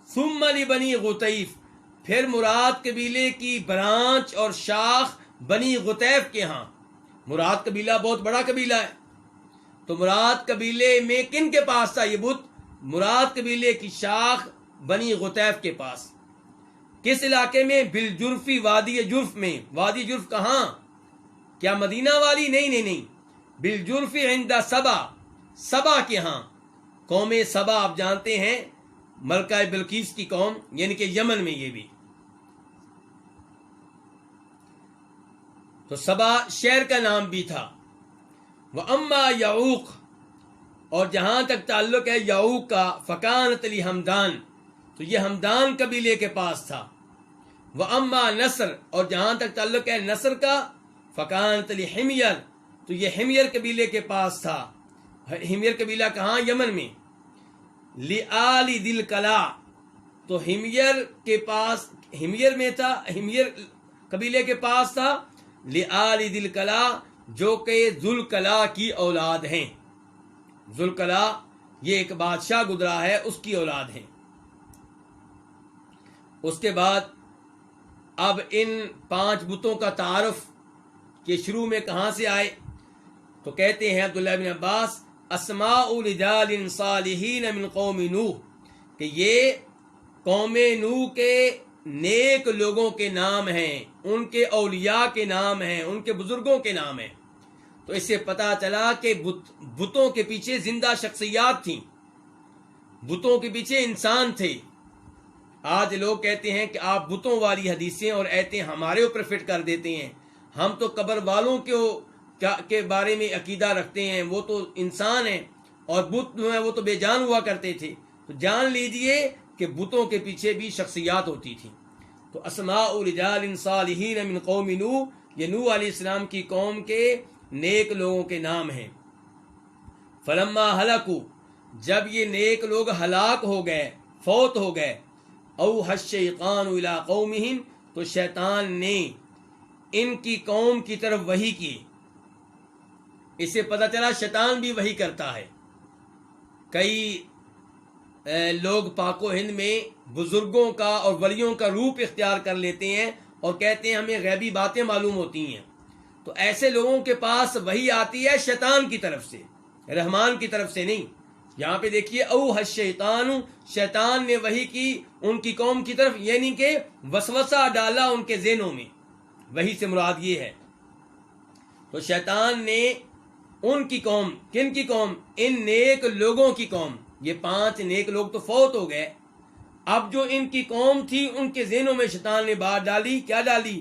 ثم لی بنی غطیف، پھر مراد قبیلے کی برانچ اور شاخ بنی غطیف کے ہاں۔ مراد قبیلہ بہت بڑا قبیلہ ہے، تو مراد قبیلے میں کن کے پاس تھا یہ بت؟ مراد قبیلے کی شاخ بنی غطیف کے پاس۔ کس علاقے میں؟ بالجرفی، وادی جرف میں۔ وادی جرف کہاں؟ کیا مدینہ والی؟ نہیں، بالجرف عند سبا، سبا کے ہاں۔ قوم سبا آپ جانتے ہیں، ملکہ بلقیس کی قوم، یعنی کہ یمن میں یہ بھی۔ تو سبا شہر کا نام بھی تھا۔ وَأَمَّا یعوق، اور جہاں تک تعلق ہے یعوق کا، فکانت لی ہمدان، تو یہ ہمدان قبیلے کے پاس تھا۔ وَأَمَّا نصر، اور جہاں تک تعلق ہے نصر کا، فکانت لی حمیر، تو یہ حمیر قبیلے کے پاس تھا۔ حمیر قبیلہ کہاں؟ یمن میں۔ لِآلِ ذِی القلع، تو حمیر کے پاس، حمیر میں تھا، حمیر قبیلے کے پاس تھا، لِآلِ ذِی القلع، جو کہ ذوالقلع کی اولاد ہیں۔ ذوالقلع یہ ایک بادشاہ گزرا ہے، اس کی اولاد ہیں۔ اس کے بعد اب ان 5 بتوں کا تعارف کہ شروع میں کہاں سے آئے، تو کہتے ہیں عبداللہ بن عباس، اسماء رجال صالحین من قوم نوح، کہ یہ قوم نوح کے نیک لوگوں کے نام ہیں، ان کے اولیاء کے نام ہیں، ان کے بزرگوں کے نام ہیں۔ تو اس سے پتہ چلا کہ بتوں کے پیچھے زندہ شخصیات تھیں، بتوں کے پیچھے انسان تھے۔ آج لوگ کہتے ہیں کہ آپ بتوں والی حدیثیں اور ایتیں ہمارے اوپر فٹ کر دیتے ہیں، ہم تو قبر والوں کے بارے میں عقیدہ رکھتے ہیں، وہ تو انسان ہیں اور بت جو ہیں وہ تو بے جان ہوا کرتے تھے۔ تو جان لیجئے کہ بتوں کے پیچھے بھی شخصیات ہوتی تھیں۔ تو اسماء رجال صالحین من قوم نوح، یہ نوح علیہ السلام کی قوم کے نیک لوگوں کے نام ہیں۔ فلما ہلکوا، جب یہ نیک لوگ ہلاک ہو گئے، فوت ہو گئے، اوحى الشیطان الی قومہم، تو شیطان نے ان کی قوم کی طرف وحی کی۔ اس سے پتہ چلا شیطان بھی وحی کرتا ہے۔ کئی لوگ پاک و ہند میں بزرگوں کا اور ولیوں کا روپ اختیار کر لیتے ہیں اور کہتے ہیں ہمیں غیبی باتیں معلوم ہوتی ہیں۔ تو ایسے لوگوں کے پاس وحی آتی ہے شیطان کی طرف سے، رحمان کی طرف سے نہیں۔ یہاں پہ دیکھیے اوحى الشیطان، شیطان نے وحی کی ان کی قوم کی طرف، یعنی کہ وسوسہ ڈالا ان کے ذہنوں میں، وحی سے مراد یہ ہے۔ تو شیطان نے ان کی قوم، کن کی قوم؟ ان نیک لوگوں کی قوم۔ یہ 5 نیک لوگ تو فوت ہو گئے، اب جو ان کی قوم تھی ان کے ذہنوں میں شیطان نے بات ڈالی، کیا ڈالی؟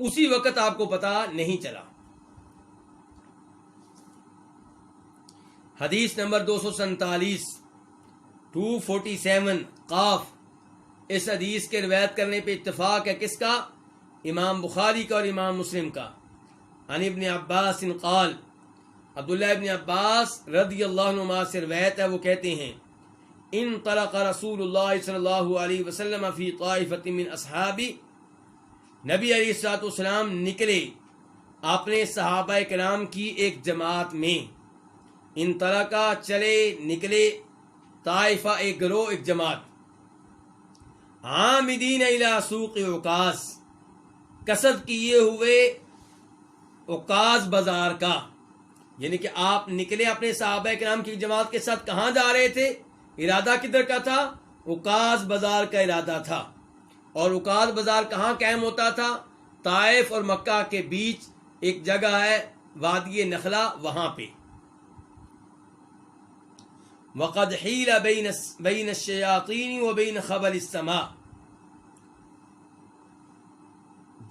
اسی وقت آپ کو پتا نہیں چلا۔ حدیث نمبر 247 قاف، اس حدیث کے روایت کرنے پہ اتفاق ہے کس کا؟ امام بخاری کا اور امام مسلم کا۔ عن ابن عباس قال، عبداللہ ابن عباس رضی اللہ عنہما سے روایت ہے، وہ کہتے ہیں انطلق رسول اللہ صلی اللہ علیہ وسلم فی طائفۃ من اصحابی، نبی علیہ الصلوۃ والسلام نکلے اپنے صحابہ کرام کی ایک جماعت میں، انطلقا چلے نکلے، طائفہ ایک گروہ ایک جماعت، عامدین الی سوق عکاظ، قصد کیے ہوئے عکاظ بازار کا، یعنی کہ آپ نکلے اپنے صحابہ کرام کی جماعت کے ساتھ، کہاں جا رہے تھے؟ ارادہ کدھر کا تھا؟ عکاظ بازار کا ارادہ تھا۔ اور عکاظ بازار کہاں قائم ہوتا تھا؟ طائف اور مکہ کے بیچ ایک جگہ ہے وادی نخلا، وہاں پہ۔ وقد حیل بین الشیاطین و بین خبر السماء،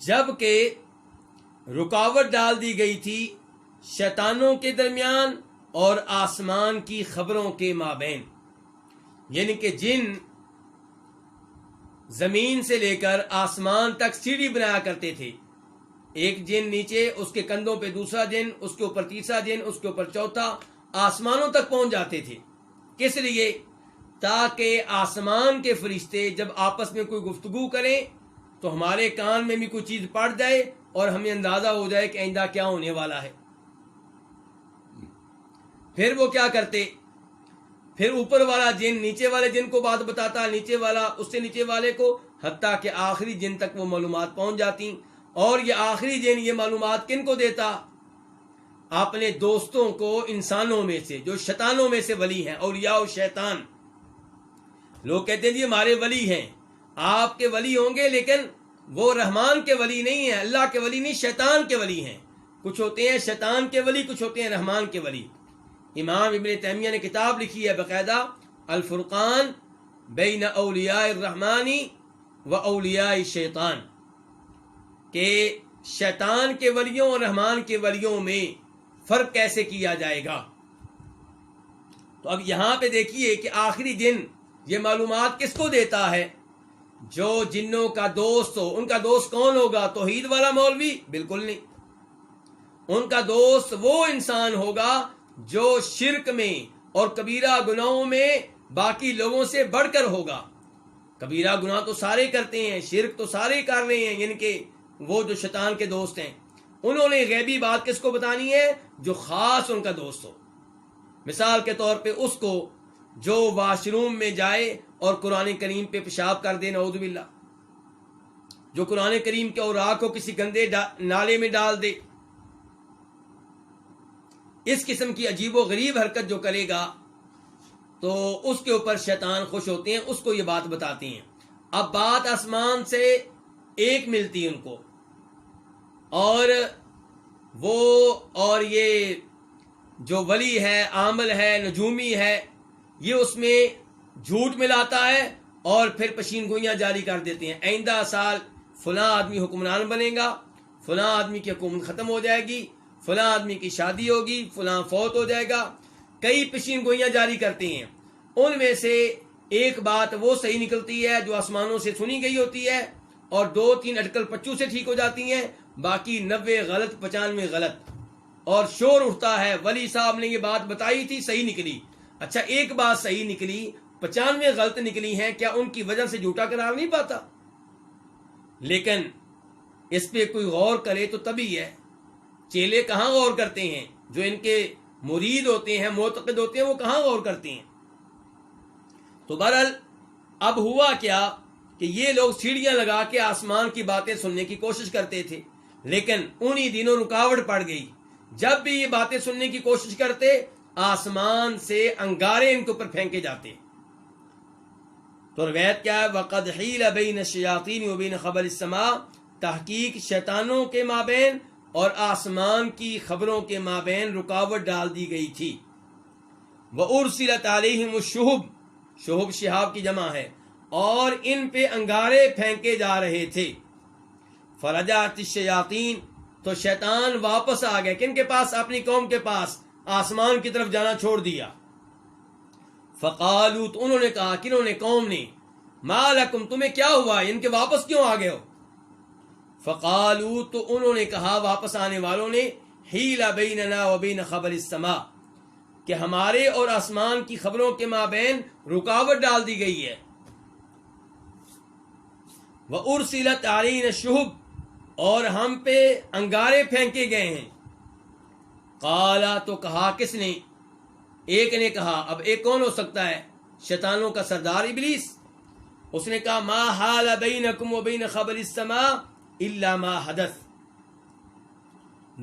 جبکہ رکاوٹ ڈال دی گئی تھی شیطانوں کے درمیان اور آسمان کی خبروں کے مابین، یعنی کہ جن زمین سے لے کر آسمان تک سیڑھی بنایا کرتے تھے، ایک جن نیچے، اس کے کندھوں پہ دوسرا جن، اس کے اوپر تیسرا جن، اس کے اوپر چوتھا، آسمانوں تک پہنچ جاتے تھے۔ کس لیے؟ تاکہ آسمان کے فرشتے جب آپس میں کوئی گفتگو کریں تو ہمارے کان میں بھی کوئی چیز پڑ جائے اور ہمیں اندازہ ہو جائے کہ آئندہ کیا ہونے والا ہے۔ پھر وہ کیا کرتے؟ پھر اوپر والا جن نیچے والے جن کو بات بتاتا، نیچے والا اس سے نیچے والے کو، حتیٰ کہ آخری جن تک وہ معلومات پہنچ جاتی۔ اور یہ آخری جن یہ معلومات کن کو دیتا؟ اپنے دوستوں کو، انسانوں میں سے جو شیطانوں میں سے ولی ہیں، اولیاء و شیطان۔ لوگ کہتے ہیں جی ہمارے ولی ہیں، آپ کے ولی ہوں گے لیکن وہ رحمان کے ولی نہیں ہیں، اللہ کے ولی نہیں، شیطان کے ولی ہیں۔ کچھ ہوتے ہیں شیطان کے ولی، کچھ ہوتے ہیں رحمان کے ولی۔ امام ابن تیمیہ نے کتاب لکھی ہے باقاعدہ، الفرقان بین اولیاء الرحمن و اولیاء الشیطان، کہ شیطان کے ولیوں اور رحمان کے ولیوں میں فرق کیسے کیا جائے گا۔ تو اب یہاں پہ دیکھیے کہ آخری جن یہ معلومات کس کو دیتا ہے؟ جو جنوں کا دوست ہو۔ ان کا دوست کون ہوگا؟ توحید والا مولوی؟ بالکل نہیں۔ ان کا دوست وہ انسان ہوگا جو شرک میں اور کبیرہ گناہوں میں باقی لوگوں سے بڑھ کر ہوگا۔ کبیرہ گناہ تو سارے کرتے ہیں، شرک تو سارے کر رہے ہیں، یعنی کہ وہ جو شیطان کے دوست ہیں، انہوں نے غیبی بات کس کو بتانی ہے؟ جو خاص ان کا دوست ہو۔ مثال کے طور پہ اس کو جو واش روم میں جائے اور قرآن کریم پہ پیشاب کر دے، نعوذ باللہ، جو قرآن کریم کے اوراق کو کسی گندے نالے میں ڈال دے، اس قسم کی عجیب و غریب حرکت جو کرے گا تو اس کے اوپر شیطان خوش ہوتے ہیں، اس کو یہ بات بتاتے ہیں۔ اب بات آسمان سے ایک ملتی ان کو، اور وہ اور یہ جو ولی ہے، عامل ہے، نجومی ہے، یہ اس میں جھوٹ ملاتا ہے اور پھر پشین گوئیاں جاری کر دیتے ہیں۔ آئندہ سال فلاں آدمی حکمران بنے گا، فلاں آدمی کی حکومت ختم ہو جائے گی، فلاں آدمی کی شادی ہوگی، فلاں فوت ہو جائے گا، کئی پشین گوئیاں جاری کرتے ہیں۔ ان میں سے ایک بات وہ صحیح نکلتی ہے جو آسمانوں سے سنی گئی ہوتی ہے، اور 2-3 اٹکل پچو سے ٹھیک ہو جاتی ہیں، باقی 90 غلط، 95 غلط، اور شور اٹھتا ہے ولی صاحب نے یہ بات بتائی تھی، صحیح نکلی۔ اچھا ایک بات صحیح نکلی، 95 غلط نکلی ہیں، کیا ان کی وجہ سے جھوٹا قرار نہیں پاتا؟ لیکن اس پہ کوئی غور کرے تو تبھی ہے۔ چیلے کہاں غور کرتے ہیں؟ جو ان کے مرید ہوتے ہیں، معتقد ہوتے ہیں، وہ کہاں غور کرتے ہیں؟ تو بہرحال اب ہوا کیا کہ یہ لوگ سیڑھیاں لگا کے آسمان کی باتیں سننے کی کوشش کرتے تھے، لیکن انہی دنوں رکاوٹ پڑ گئی۔ جب بھی یہ باتیں سننے کی کوشش کرتے، آسمان سے انگارے ان کے اوپر پھینکے جاتے۔ تو روایت کیا ہے؟ وَقَدْ حِيلَ بَيْنَ الشَّيَاطِينِ وَبَيْنَ خَبَرِ السَّمَاءِ، تحقیق شیطانوں کے مابین اور آسمان کی خبروں کے مابین رکاوٹ ڈال دی گئی تھی۔ وَأُرْسِلَتْ عَلَيْهِمُ الشُّهُبُ، شہب شہاب کی جمع ہے، اور ان پہ انگارے پھینکے جا رہے تھے۔ فرجعت الشیاطین، تو شیطان واپس آ گئے، کن کے پاس؟ اپنی قوم کے پاس، آسمان کی طرف جانا چھوڑ دیا۔ فقالوا، تو انہوں نے کہا، کنہوں نے؟ قوم نے، ما لکم، تمہیں کیا ہوا، ان کے واپس کیوں آ گئے ہو؟ فقالوا، تو انہوں نے کہا واپس آنے والوں نے، حیل بیننا وبین خبر السماء، کہ ہمارے اور آسمان کی خبروں کے مابین رکاوٹ ڈال دی گئی ہے۔ وَأُرْسِلَتْ عَلَيْنَا الشُّهُبُ، اور ہم پہ انگارے پھینکے گئے ہیں۔ قالا، تو کہا کس نے؟ ایک نے کہا، اب ایک کون ہو سکتا ہے؟ شیطانوں کا سردار ابلیس۔ اس نے کہا، ما حال بینکم وبین خبر السماء الا ما حدث،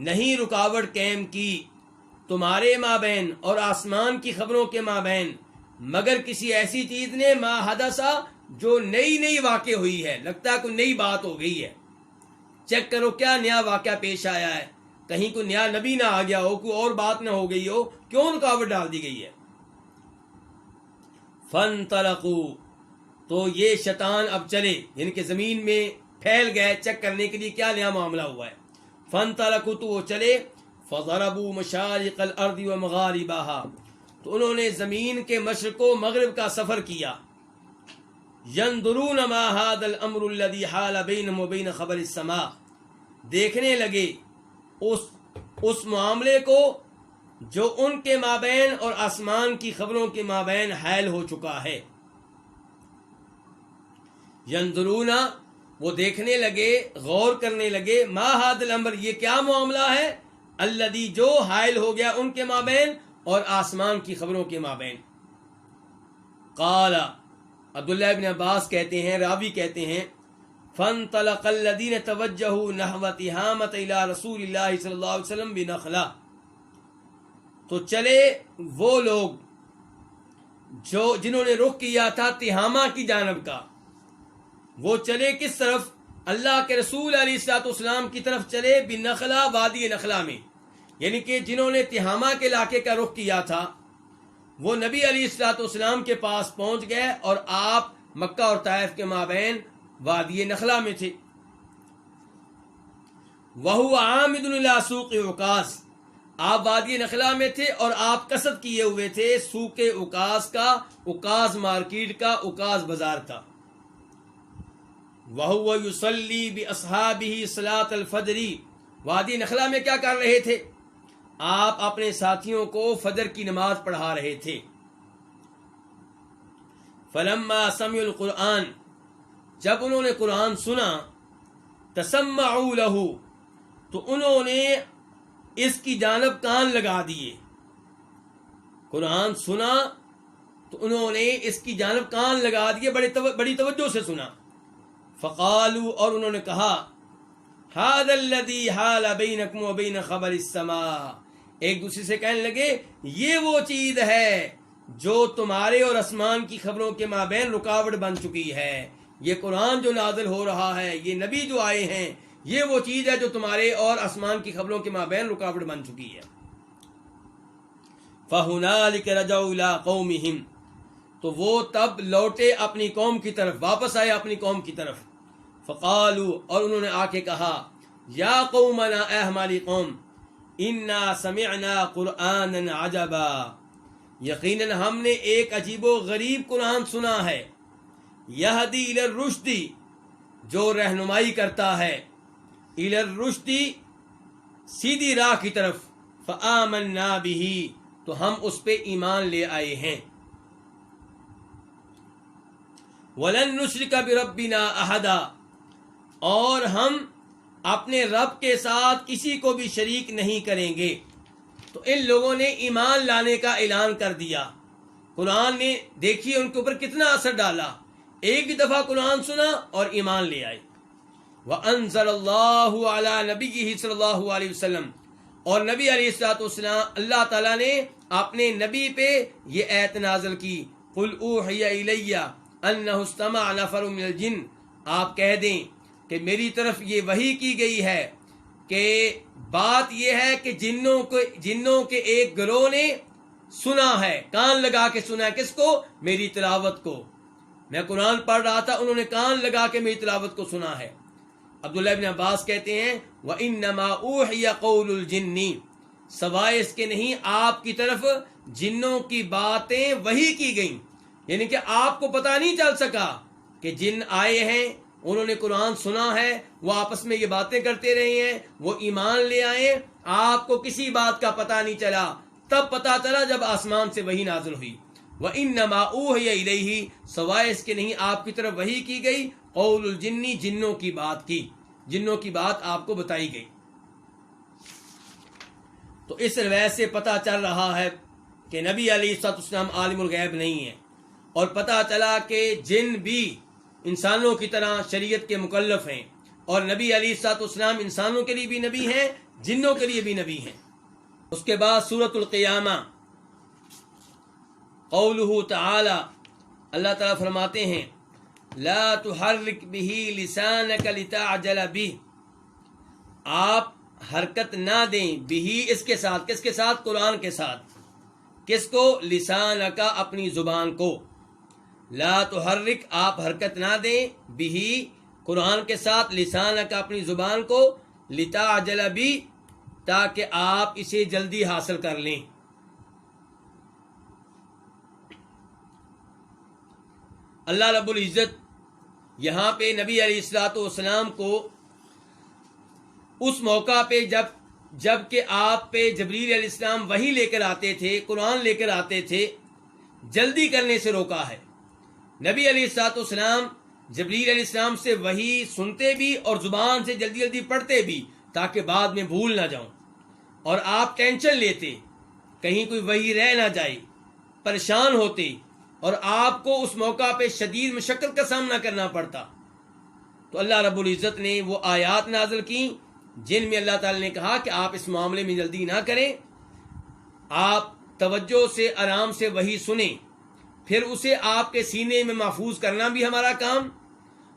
نہیں رکاوٹ قائم کی تمہارے مابین اور آسمان کی خبروں کے مابین مگر کسی ایسی چیز نے، ما حدثا، جو نئی نئی واقع ہوئی ہے، لگتا ہے کوئی نئی بات ہو گئی ہے، چیک کرو کیا نیا واقعہ پیش آیا ہے، کہیں کوئی نیا نبی نہ آ گیا ہو، کوئی اور بات نہ ہو گئی ہو، کیوں رکاوٹ ڈال دی گئی ہے؟ فانطلقوا، تو یہ شیطان اب چلے، یعنی کہ زمین میں پھیل گئے چیک کرنے کے لیے کیا نیا معاملہ ہوا ہے۔ فانطلقوا، تو وہ چلے، فضربوا مشارق الارض ومغاربها، تو انہوں نے زمین کے مشرق و مغرب کا سفر کیا۔ ينظرون ما هذا الامر الذي حال بينهم وبين خبر السماء، دیکھنے لگے اس معاملے کو جو ان کے مابین اور آسمان کی خبروں کے مابین حائل ہو چکا ہے۔ ينظرون، وہ دیکھنے لگے، غور کرنے لگے، ما هذا الامر، یہ کیا معاملہ ہے، الذي، جو حائل ہو گیا ان کے مابین اور آسمان کی خبروں کے مابین۔ قال، عبداللہ ابن عباس کہتے ہیں، راوی کہتے ہیں، فانطلق الذين توجهوا نحو تهامة الى رسول اللہ صلی اللہ علیہ وسلم بنخلہ، تو چلے وہ لوگ جنہوں نے رخ کیا تھا تہامہ کی جانب کا، وہ چلے کس طرف؟ اللہ کے رسول علیہ الصلوۃ والسلام کی طرف چلے، بنخلہ، وادی نخلہ میں، یعنی کہ جنہوں نے تہامہ کے علاقے کا رخ کیا تھا وہ نبی علیہ الصلوۃ والسلام کے پاس پہنچ گئے، اور آپ مکہ اور طائف کے مابین وادی نخلہ میں تھے۔ وَهُوَ عَامِدٌ إِلَىٰ سُوقِ عُكَاظ، آپ وادی نخلہ میں تھے اور آپ قصد کیے ہوئے تھے سوق عکاظ کا، عکاظ مارکیٹ کا، عکاظ بازار کا۔ وَهُوَ يُصَلِّي بِأَصْحَابِهِ صَلَاةَ الْفَجْرِ، وادی نخلہ میں کیا کر رہے تھے؟ آپ اپنے ساتھیوں کو فجر کی نماز پڑھا رہے تھے۔ فلما سمعوا القرآن، جب انہوں نے قرآن سنا، تسمعوا له، تو انہوں نے اس کی جانب کان لگا دیے۔ قرآن سنا تو انہوں نے اس کی جانب کان لگا دیے، بڑی توجہ سے سنا۔ فقالوا، اور انہوں نے کہا، هذا الذي حال بينكم وبين خبر السماء، ایک دوسرے سے کہنے لگے، یہ وہ چیز ہے جو تمہارے اور آسمان کی خبروں کے مابین رکاوٹ بن چکی ہے، یہ قرآن جو نازل ہو رہا ہے، یہ نبی جو آئے ہیں، یہ وہ چیز ہے جو تمہارے اور آسمان کی خبروں کے مابین رکاوٹ بن چکی ہے۔ فَهُنَالِكَ رَجَعُوا إِلَىٰ قَوْمِهِمْ، تو وہ تب لوٹے اپنی قوم کی طرف، واپس آئے اپنی قوم کی طرف۔ فقالوا، اور انہوں نے آ کے کہا، یا قومنا، اے ہماری قوم، انا سمعنا قرآنا عجبا، یقیناً ہم نے ایک عجیب و غریب قرآن سنا ہے، یہدی الی الرشد، جو رہنمائی کرتا ہے، الی الرشد، سیدھی راہ کی طرف، فآمنا بہ، تو ہم اس پہ ایمان لے آئے ہیں۔ ولن نشرک بربنا احدا، اور ہم اپنے رب کے ساتھ کسی کو بھی شریک نہیں کریں گے۔ تو ان لوگوں نے ایمان لانے کا اعلان کر دیا، قرآن نے دیکھیے ان کے اوپر کتنا اثر ڈالا، ایک ہی دفعہ قرآن سنا اور ایمان لے آئے۔ وَأَنزَلَ اللَّهُ عَلَى نَبِيِّهِ صلی اللہ علیہ وسلم، اور نبی علیہ الصلوۃ والسلام، اللہ تعالیٰ نے اپنے نبی پہ یہ آیت نازل کی، قُلْ أُوحِيَ إِلَيَّ أَنَّهُ اسْتَمَعَ نَفَرٌ مِنَ الْجِنِّ، آپ کہہ دیں کہ میری طرف یہ وحی کی گئی ہے کہ بات یہ ہے کہ جنوں کے ایک گروہ نے سنا ہے، کان لگا کے سنا ہے، کس کو؟ میری تلاوت کو، میں قرآن پڑھ رہا تھا، انہوں نے کان لگا کے میری تلاوت کو سنا ہے۔ عبداللہ ابن عباس کہتے ہیں وَإِنَّمَا أُوحِيَ قَوْلُ الْجِنِّ، سوائے اس کے نہیں آپ کی طرف جنوں کی باتیں وحی کی گئیں، یعنی کہ آپ کو پتہ نہیں چل سکا کہ جن آئے ہیں، انہوں نے قرآن سنا ہے، وہ آپس میں یہ باتیں کرتے رہے ہیں، وہ ایمان لے آئے، آپ کو کسی بات کا پتہ نہیں چلا، تب پتہ چلا جب آسمان سے وحی نازل ہوئی۔ وَإِنَّمَا أُوحِيَ إِلَيْهِ، سوائے اس کے نہیں آپ کی طرف وحی کی گئی قول الجنی، جنوں کی بات کی، جنوں کی بات آپ کو بتائی گئی۔ تو اس روایت سے پتہ چل رہا ہے کہ نبی علیہ السلام عالم الغیب نہیں ہے، اور پتہ چلا کہ جن بھی انسانوں کی طرح شریعت کے مکلف ہیں، اور نبی علیہ السلام انسانوں کے لیے بھی نبی ہیں، جنوں کے لیے بھی نبی ہیں۔ اس کے بعد سورۃ القیامہ، قولہ تعالی، اللہ تعالیٰ فرماتے ہیں لا تحرک بہ لسانک لتعجل بہ، آپ حرکت نہ دیں بہ، اس کے ساتھ، کس کے ساتھ؟ قرآن کے ساتھ۔ کس کو؟ لسانک، اپنی زبان کو۔ لا تحرک، آپ حرکت نہ دیں بہ، قرآن کے ساتھ، لسانک، اپنی زبان کو، لتعجل بہ، تاکہ آپ اسے جلدی حاصل کر لیں۔ اللہ رب العزت یہاں پہ نبی علیہ السلام کو اس موقع پہ جب کہ آپ پہ جبریل علیہ السلام وحی لے کر آتے تھے، قرآن لے کر آتے تھے، جلدی کرنے سے روکا ہے۔ نبی علیہ السلام جبریل علیہ السلام سے وحی سنتے بھی اور زبان سے جلدی جلدی پڑھتے بھی، تاکہ بعد میں بھول نہ جاؤں، اور آپ ٹینشن لیتے کہیں کوئی وحی رہ نہ جائے، پریشان ہوتے، اور آپ کو اس موقع پہ شدید مشقت کا سامنا کرنا پڑتا۔ تو اللہ رب العزت نے وہ آیات نازل کی جن میں اللہ تعالی نے کہا کہ آپ اس معاملے میں جلدی نہ کریں، آپ توجہ سے، آرام سے وحی سنیں، پھر اسے آپ کے سینے میں محفوظ کرنا بھی ہمارا کام،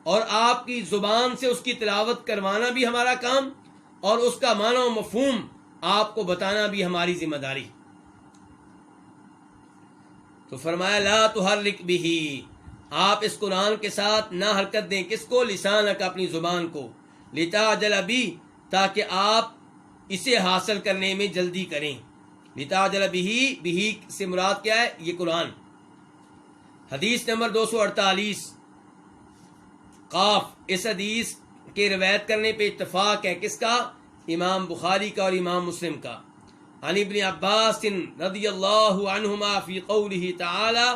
اور آپ کی زبان سے اس کی تلاوت کروانا بھی ہمارا کام، اور اس کا معنی و مفہوم آپ کو بتانا بھی ہماری ذمہ داری۔ تو فرمایا لا تحرک بہ، آپ اس قرآن کے ساتھ نہ حرکت دیں، کس کو؟ لسانک، اپنی زبان کو، لتعجل بہ، تاکہ آپ اسے حاصل کرنے میں جلدی کریں۔ لتعجل بہ، بہ سے مراد کیا ہے؟ یہ قرآن۔ حدیث نمبر 248 قاف، اس حدیث کے روایت کرنے پہ اتفاق ہے، کس کا؟ امام بخاری کا اور امام مسلم کا۔ عن ابن عباس رضی اللہ عنہما فی قولہ تعالی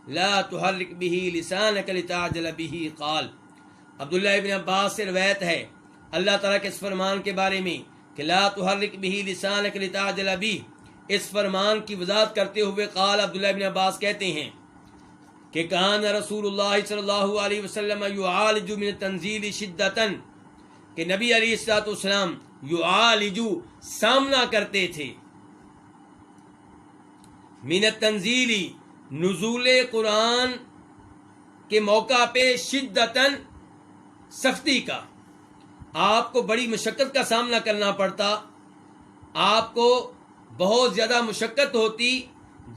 لا تحرک بہ لسانک لتعجل بہ قال، عبداللہ ابن عباس سے روایت ہے اللہ تعالیٰ کے اس فرمان کے بارے میں کہ لا تحرک بہ لسانک لتعجل بہ، اس فرمان کی وضاحت کرتے ہوئے قال، عبداللہ ابن عباس کہتے ہیں کہ کان رسول اللہ صلی اللہ علیہ وسلم یعالج من التنزیل شدتاً، کہ نبی علیہ السلام یعالج، سامنا کرتے تھے، من التنزیل، نزول قرآن کے موقع پہ، شدتاً، سختی کا، آپ کو بڑی مشقت کا سامنا کرنا پڑتا، آپ کو بہت زیادہ مشقت ہوتی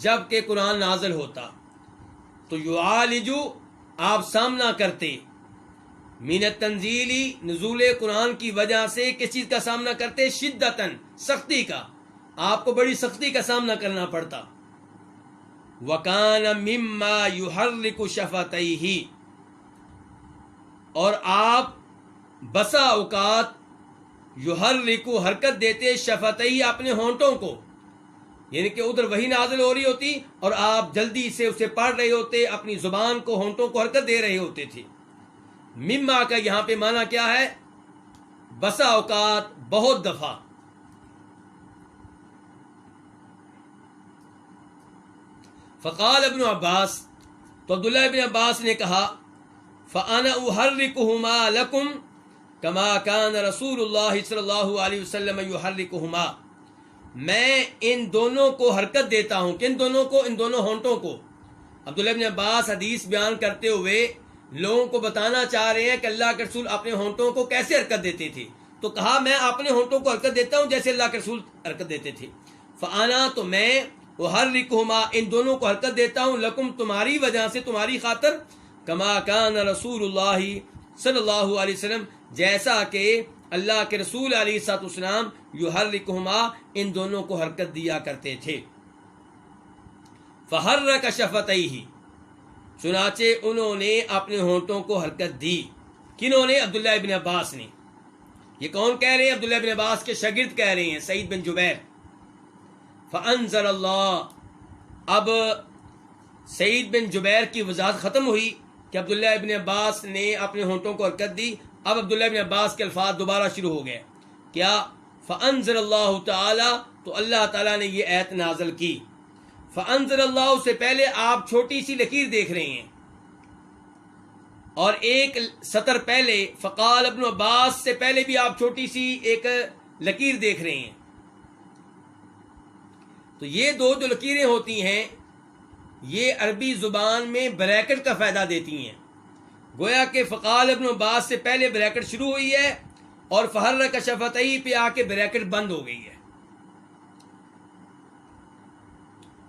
جب کہ قرآن نازل ہوتا، تو یعالجو، آپ سامنا کرتے، من التنزیل، نزول قرآن کی وجہ سے کس چیز کا سامنا کرتے؟ شدتاً، سختی کا، آپ کو بڑی سختی کا سامنا کرنا پڑتا۔ وَكَانَ مِمَّا يُحَرِّكُ شَفَتَيْهِ، اور آپ بسا اوقات یحرکو، حرکت دیتے، شفتیہ، اپنے ہونٹوں کو، یعنی کہ ادھر وہی نازل ہو رہی ہوتی اور آپ جلدی سے اسے پڑھ رہے ہوتے، اپنی زبان کو، ہونٹوں کو حرکت دے رہے ہوتے تھے۔ مما کا یہاں پہ معنی کیا ہے؟ بسا اوقات، بہت دفعہ۔ فقال ابن عباس، تو عبداللہ ابن عباس نے کہا فَأَنَا أُحَرِّكُهُمَا لَكُمْ كَمَا كَانَ رسول اللہ صلی اللہ علیہ وسلم يُحَرِّكُهُمَا، میں ان دونوں کو حرکت دیتا ہوں، کن دونوں کو؟ ان دونوں ہونٹوں کو۔ عبداللہ ابن عباس حدیث بیان کرتے ہوئے لوگوں کو بتانا چاہ رہے ہیں کہ اللہ کے رسول اپنے ہونٹوں کو کیسے حرکت دیتے تھے، تو کہا میں اپنے ہونٹوں کو حرکت دیتا ہوں جیسے اللہ کے رسول حرکت دیتے تھے۔ فَأَنَا، تو میں، احرکهما، ان دونوں کو حرکت دیتا ہوں، لکم، تمہاری وجہ سے، تمہاری خاطر، کما کان رسول اللہ صلی اللہ علیہ وسلم جیسا کہ اللہ کے رسول علیہ الصلوۃ والسلام یحرکہما ان دونوں کو حرکت دیا کرتے تھے. فحرک شفتیہ چنانچہ انہوں نے اپنے ہونٹوں کو حرکت دی. کنہوں نے؟ عبداللہ ابن عباس نے. یہ کون کہہ رہے ہیں؟ عبداللہ ابن عباس کے شاگرد کہہ رہے ہیں، سعید بن جبیر. فانزل اللہ، اب سعید بن جبیر کی وضاحت ختم ہوئی کہ عبداللہ ابن عباس نے اپنے ہونٹوں کو حرکت دی. اب عبداللہ ابن عباس کے الفاظ دوبارہ شروع ہو گئے. کیا؟ فانزل اللہ تعالی، تو اللہ تعالیٰ نے یہ آیت نازل کی. فانزل اللہ سے پہلے آپ چھوٹی سی لکیر دیکھ رہے ہیں، اور ایک سطر پہلے فقال ابن عباس سے پہلے بھی آپ چھوٹی سی ایک لکیر دیکھ رہے ہیں. تو یہ دو جو لکیریں ہوتی ہیں یہ عربی زبان میں بریکٹ کا فائدہ دیتی ہیں. گویا کہ فقال ابن عباس سے پہلے بریکٹ شروع ہوئی ہے اور فحرک شفتیہ پہ آ کے بریکٹ بند ہو گئی ہے،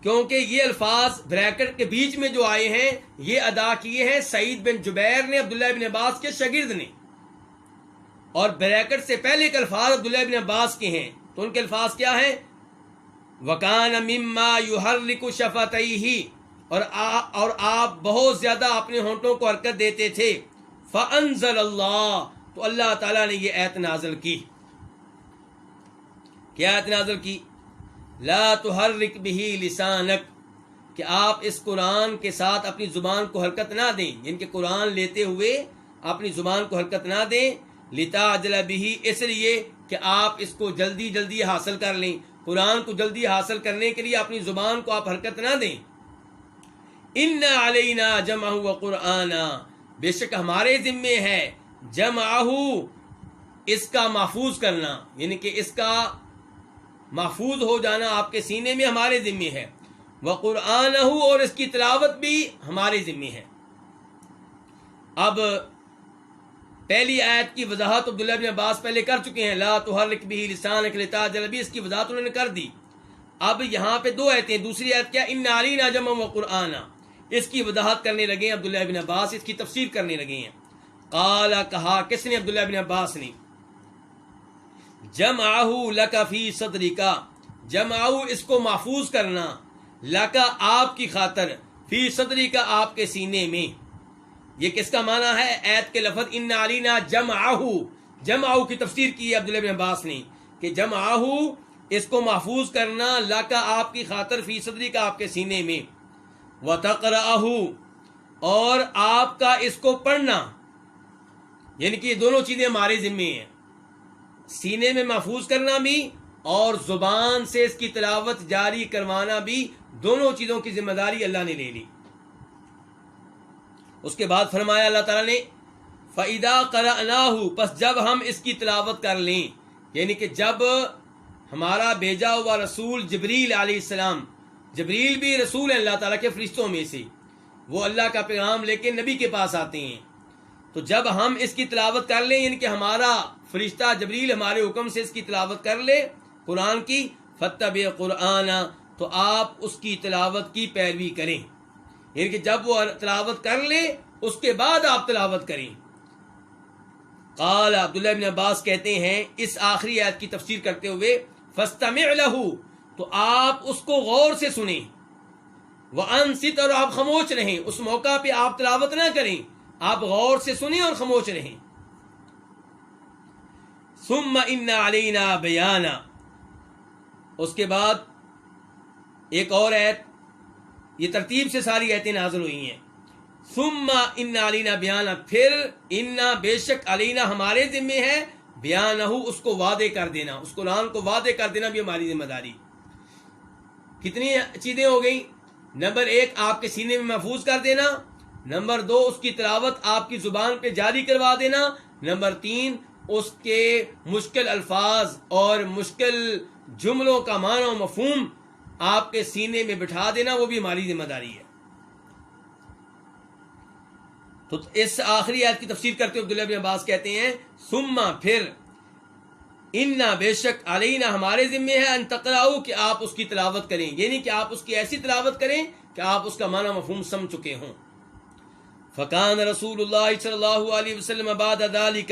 کیونکہ یہ الفاظ بریکٹ کے بیچ میں جو آئے ہیں یہ ادا کیے ہیں سعید بن جبیر نے عبداللہ ابن عباس کے شاگرد نے، اور بریکٹ سے پہلے کے الفاظ عبداللہ ابن عباس کے ہیں. تو ان کے الفاظ کیا ہیں؟ وَكَانَ مِمَّا يُحَرِّكُ شَفَتَيْهِ، اور آپ بہت زیادہ اپنے ہونٹوں کو حرکت دیتے تھے. فَأَنزَلَ اللَّهُ، تو اللہ تعالیٰ نے یہ آیت نازل کی. کیا آیت نازل کی؟ لا تحرک بہ لسانک، کہ آپ اس قرآن کے ساتھ اپنی زبان کو حرکت نہ دیں، یعنی کہ قرآن لیتے ہوئے اپنی زبان کو حرکت نہ دیں. لتعجل بہ، اس لیے کہ آپ اس کو جلدی جلدی حاصل کر لیں. قرآن کو جلدی حاصل کرنے کے لیے اپنی زبان کو آپ حرکت نہ دیں. ان علینا جمعہ و قرآنا، بے شک ہمارے ذمے ہے جمعہ، اس کا محفوظ کرنا، یعنی کہ اس کا محفوظ ہو جانا آپ کے سینے میں ہمارے ذمے ہے. وقرآنہ، اور اس کی تلاوت بھی ہمارے ذمے ہے. اب پہلی آیت کی وضاحت عبداللہ بن عباس پہلے کر چکے ہیں، لا تحرک بہ لسانک لتعجل بہ، اس کی وضاحت انہوں نے کر دی. اب یہاں پہ دو آیتیں، دوسری آیت کیا؟ ان علینا جمعہ و قرآنا، اس کی وضاحت کرنے لگے ہیں عبداللہ بن عباس، اس کی تفسیر کرنے لگے ہیں. قال، کہا کس نے؟ عبداللہ بن عباس نے. جمعہ لک فی صدرک، جمعہ اس کو محفوظ کرنا، لک آپ کی خاطر، فی صدرک آپ کے سینے میں. یہ کس کا معنی ہے؟ آیت کے لفظ ان علینا جمعہ، جمعہ کی تفسیر کی ہے عبداللہ بن عباس نے کہ جمعہ اس کو محفوظ کرنا، لک آپ کی خاطر، فی صدرک آپ کے سینے میں، وتقرأہ اور آپ کا اس کو پڑھنا، یعنی کہ یہ دونوں چیزیں ہمارے ذمے ہیں، سینے میں محفوظ کرنا بھی اور زبان سے اس کی تلاوت جاری کروانا بھی، دونوں چیزوں کی ذمہ داری اللہ نے لے لی. اس کے بعد فرمایا اللہ تعالیٰ نے فَإِذَا قَرَأْنَاهُ، پس جب ہم اس کی تلاوت کر لیں، یعنی کہ جب ہمارا بھیجا ہوا رسول جبریل علیہ السلام، جبریل بھی رسول ہیں اللہ تعالیٰ کے فرشتوں میں سے، وہ اللہ کا پیغام لے کے نبی کے پاس آتے ہیں. تو جب ہم اس کی تلاوت کر لیں، یعنی کہ ہمارا فرشتہ جبریل ہمارے حکم سے اس کی تلاوت کر لے قرآن کی، فَاتَّبِعْ قُرْآنَ، تو آپ اس کی تلاوت کی پیروی کریں، یعنی کہ جب وہ تلاوت کر لے اس کے بعد آپ تلاوت کریں. قال، عبداللہ بن عباس کہتے ہیں اس آخری آیت کی تفسیر کرتے ہوئے، فَاسْتَمِعْ لَهُ، تو آپ اس کو غور سے سنیں، وَأَنصِتْ، اور آپ خاموش رہیں، اس موقع پہ آپ تلاوت نہ کریں، آپ غور سے سنیں اور خاموش رہیں. ثُمَّ إِنَّ عَلَيْنَا بَيَانًا، اس کے بعد ایک اور آیت، یہ ترتیب سے ساری آیتیں نازل ہوئی ہیں. ثُمَّ إِنَّ عَلَيْنَا بَيَانًا، پھر اِنَّا بے شک علینا ہمارے ذمے ہے، بیانہ اس کو وعدے کر دینا، اس قرآن کو وعدے کر دینا بھی ہماری ذمہ داری. کتنی چیزیں ہو گئیں؟ نمبر 1 آپ کے سینے میں محفوظ کر دینا، نمبر 2 اس کی تلاوت آپ کی زبان پہ جاری کروا دینا، نمبر 3 اس کے مشکل الفاظ اور مشکل جملوں کا معنی و مفہوم آپ کے سینے میں بٹھا دینا، وہ بھی ہماری ذمہ داری ہے. تو اس آخری آیت کی تفسیر کرتے ہوئے عبداللہ بن عباس کہتے ہیں ثم، پھر، انا بے شک علینا ہمارے ذمے ہے، ان تقرأوا کہ آپ اس کی تلاوت کریں، یعنی کہ آپ اس کی ایسی تلاوت کریں کہ آپ اس کا معنی مفہوم سمجھ چکے ہوں. فکان رسول اللہ صلی اللہ علیہ وسلم بعد ذالک،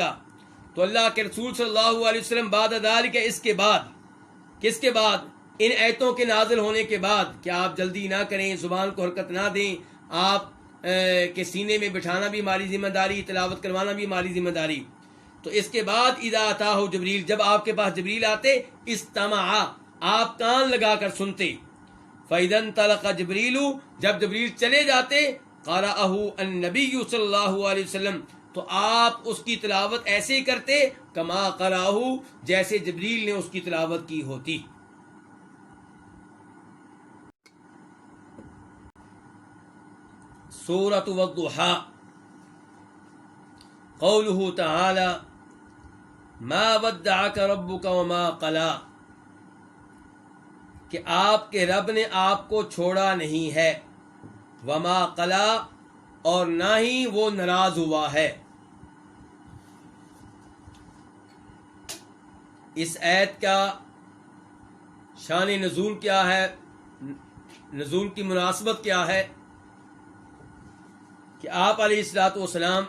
تو اللہ کے رسول صلی اللہ علیہ وسلم بعد ذالک، اس کے بعد، کس کے بعد؟ ان ایتوں کے نازل ہونے کے بعد کہ آپ جلدی نہ کریں، زبان کو حرکت نہ دیں، آپ کے سینے میں بٹھانا بھی ہماری ذمہ داری، تلاوت کروانا بھی ہماری ذمہ داری. تو اس کے بعد اذا اتاہ جبریل، جب آپ کے پاس جبریل آتے، استمع، آپ کان لگا کر سنتے. فاذا انطلق جبریل، جب جبریل چلے جاتے، قرأہ النبی صلی اللہ علیہ وسلم، تو آپ اس کی تلاوت ایسے ہی کرتے کما قرأہ، جیسے جبریل نے اس کی تلاوت کی ہوتی. سورۃ والضحیٰ، قولہ تعالی ما ودعک ربک وما قلی، کہ آپ کے رب نے آپ کو چھوڑا نہیں ہے، وما قلی، اور نہ ہی وہ ناراض ہوا ہے. اس آیت کا شان نزول کیا ہے، نزول کی مناسبت کیا ہے؟ کہ آپ علیہ الصلوۃ والسلام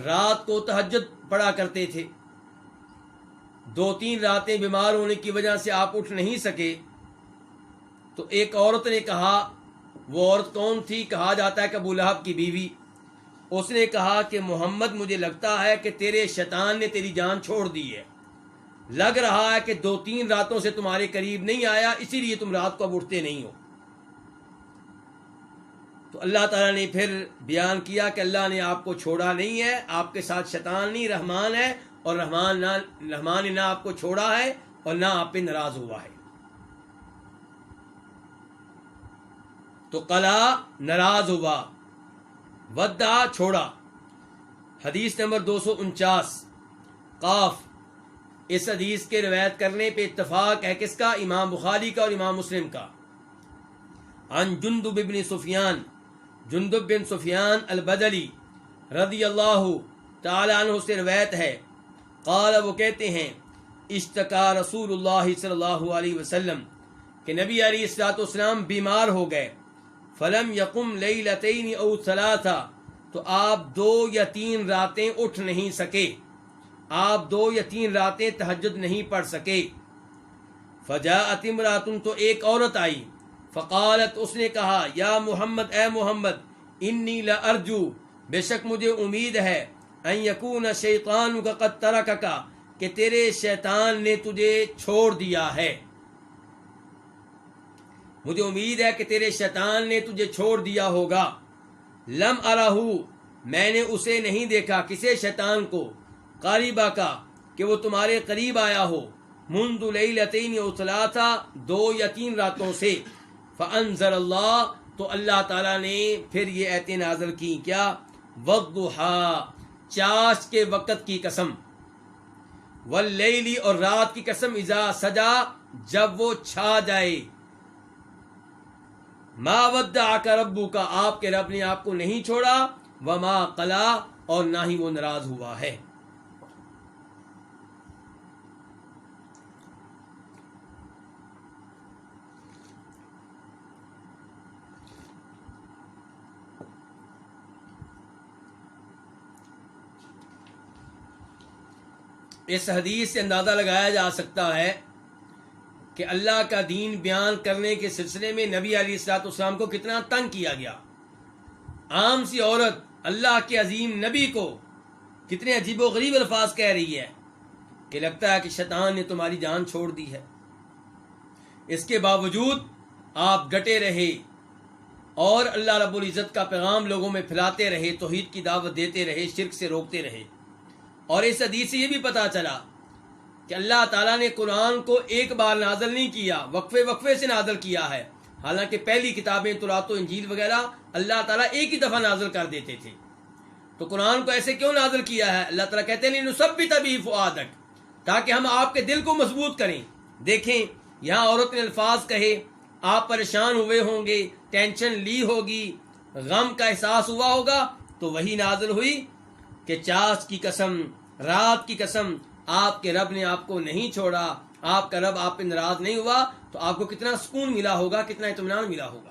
رات کو تہجد پڑھا کرتے تھے. 2-3 راتیں بیمار ہونے کی وجہ سے آپ اٹھ نہیں سکے. تو ایک عورت نے کہا، وہ عورت کون تھی؟ کہا جاتا ہے کہ ابو لہب کی بیوی. اس نے کہا کہ محمد، مجھے لگتا ہے کہ تیرے شیطان نے تیری جان چھوڑ دی ہے، لگ رہا ہے کہ 2-3 راتوں سے تمہارے قریب نہیں آیا، اسی لیے تم رات کو اب اٹھتے نہیں ہو. تو اللہ تعالیٰ نے پھر بیان کیا کہ اللہ نے آپ کو چھوڑا نہیں ہے، آپ کے ساتھ شیطان نہیں، رحمان ہے، اور رحمان نے نہ آپ کو چھوڑا ہے اور نہ آپ پہ ناراض ہوا ہے. تو قلا ناراض ہوا، ودع چھوڑا. حدیث نمبر 249 قاف. اس حدیث کے روایت کرنے پہ اتفاق ہے کس کا؟ امام بخاری کا اور امام مسلم کا. عن جندب بن سفیان، جندب بن سفیان البجلی رضی اللہ تعالی عنہ سے روایت ہے، قال، وہ کہتے ہیں، اشتکا رسول اللہ صلی اللہ علیہ وسلم، کہ نبی علیہ الصلوۃ والسلام بیمار ہو گئے. فلم یقم لیلتین او ثلاثا، تو آپ 2 یا 3 راتیں اٹھ نہیں سکے، آپ 2 یا 3 راتیں تہجد نہیں پڑھ سکے. فجاءت امرأۃ، تو ایک عورت آئی، فقالت، اس نے کہا، یا محمد، اے محمد، انی لارجو، بے شک مجھے امید ہے، ان یکون شیطانک قد ترکک، کہ تیرے شیطان نے تجھے چھوڑ دیا ہے. مجھے امید ہے کہ تیرے شیطان نے تجھے چھوڑ دیا ہوگا. لم ارہ، میں نے اسے نہیں دیکھا، کسے؟ شیطان کو. قریبا کا، کہ وہ تمہارے قریب آیا ہو. منذ لیلتین او ثلاثا، 2 یا 3 راتوں سے. فانزل اللہ، تو اللہ تعالیٰ نے پھر یہ آیتیں نازل کی، کیا؟ والضحیٰ، چاش کے وقت کی قسم، واللیلی، اور رات کی قسم، اذا سجا، جب وہ چھا جائے. ما ودعک ربک، آپ کے رب نے آپ کو نہیں چھوڑا، وما قلی، اور نہ ہی وہ ناراض ہوا ہے. اس حدیث سے اندازہ لگایا جا سکتا ہے کہ اللہ کا دین بیان کرنے کے سلسلے میں نبی علیہ الصلوۃ والسلام کو کتنا تنگ کیا گیا. عام سی عورت اللہ کے عظیم نبی کو کتنے عجیب و غریب الفاظ کہہ رہی ہے کہ لگتا ہے کہ شیطان نے تمہاری جان چھوڑ دی ہے. اس کے باوجود آپ ڈٹے رہے اور اللہ رب العزت کا پیغام لوگوں میں پھیلاتے رہے، توحید کی دعوت دیتے رہے، شرک سے روکتے رہے. اور اس حدیث سے یہ بھی پتہ چلا کہ اللہ تعالیٰ نے قرآن کو ایک بار نازل نہیں کیا، وقفے وقفے سے نازل کیا ہے. حالانکہ پہلی کتابیں تورات و انجیل وغیرہ اللہ تعالیٰ ایک ہی دفعہ نازل کر دیتے تھے. تو قرآن کو ایسے کیوں نازل کیا ہے؟ اللہ تعالیٰ کہتے ہیں لنثبت بہ فؤادک، تاکہ ہم آپ کے دل کو مضبوط کریں. دیکھیں یہاں عورت نے الفاظ کہے، آپ پریشان ہوئے ہوں گے، ٹینشن لی ہوگی، غم کا احساس ہوا ہوگا، تو وہی نازل ہوئی کہ چاش کی قسم، رات کی قسم، آپ کے رب نے آپ کو نہیں چھوڑا، آپ کا رب آپ پہ ناراض نہیں ہوا. تو آپ کو کتنا سکون ملا ہوگا، کتنا اطمینان ملا ہوگا.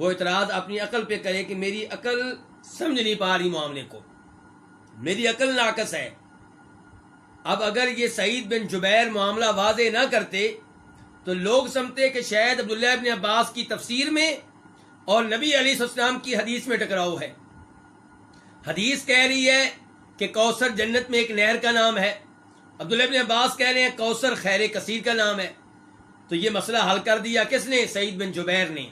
وہ اعتراض اپنی عقل پہ کرے کہ میری عقل سمجھ نہیں پا رہی معاملے کو، میری عقل ناقص ہے۔ اب اگر یہ سعید بن جبیر معاملہ واضح نہ کرتے تو لوگ سمجھتے کہ شاید عبداللہ ابن عباس کی تفسیر میں اور نبی علیہ السلام کی حدیث میں ٹکراؤ ہے۔ حدیث کہہ رہی ہے کہ کوثر جنت میں ایک نہر کا نام ہے، عبداللہ ابن عباس کہہ رہے ہیں کوثر خیر کثیر کا نام ہے۔ تو یہ مسئلہ حل کر دیا کس نے؟ سعید بن جبیر نے۔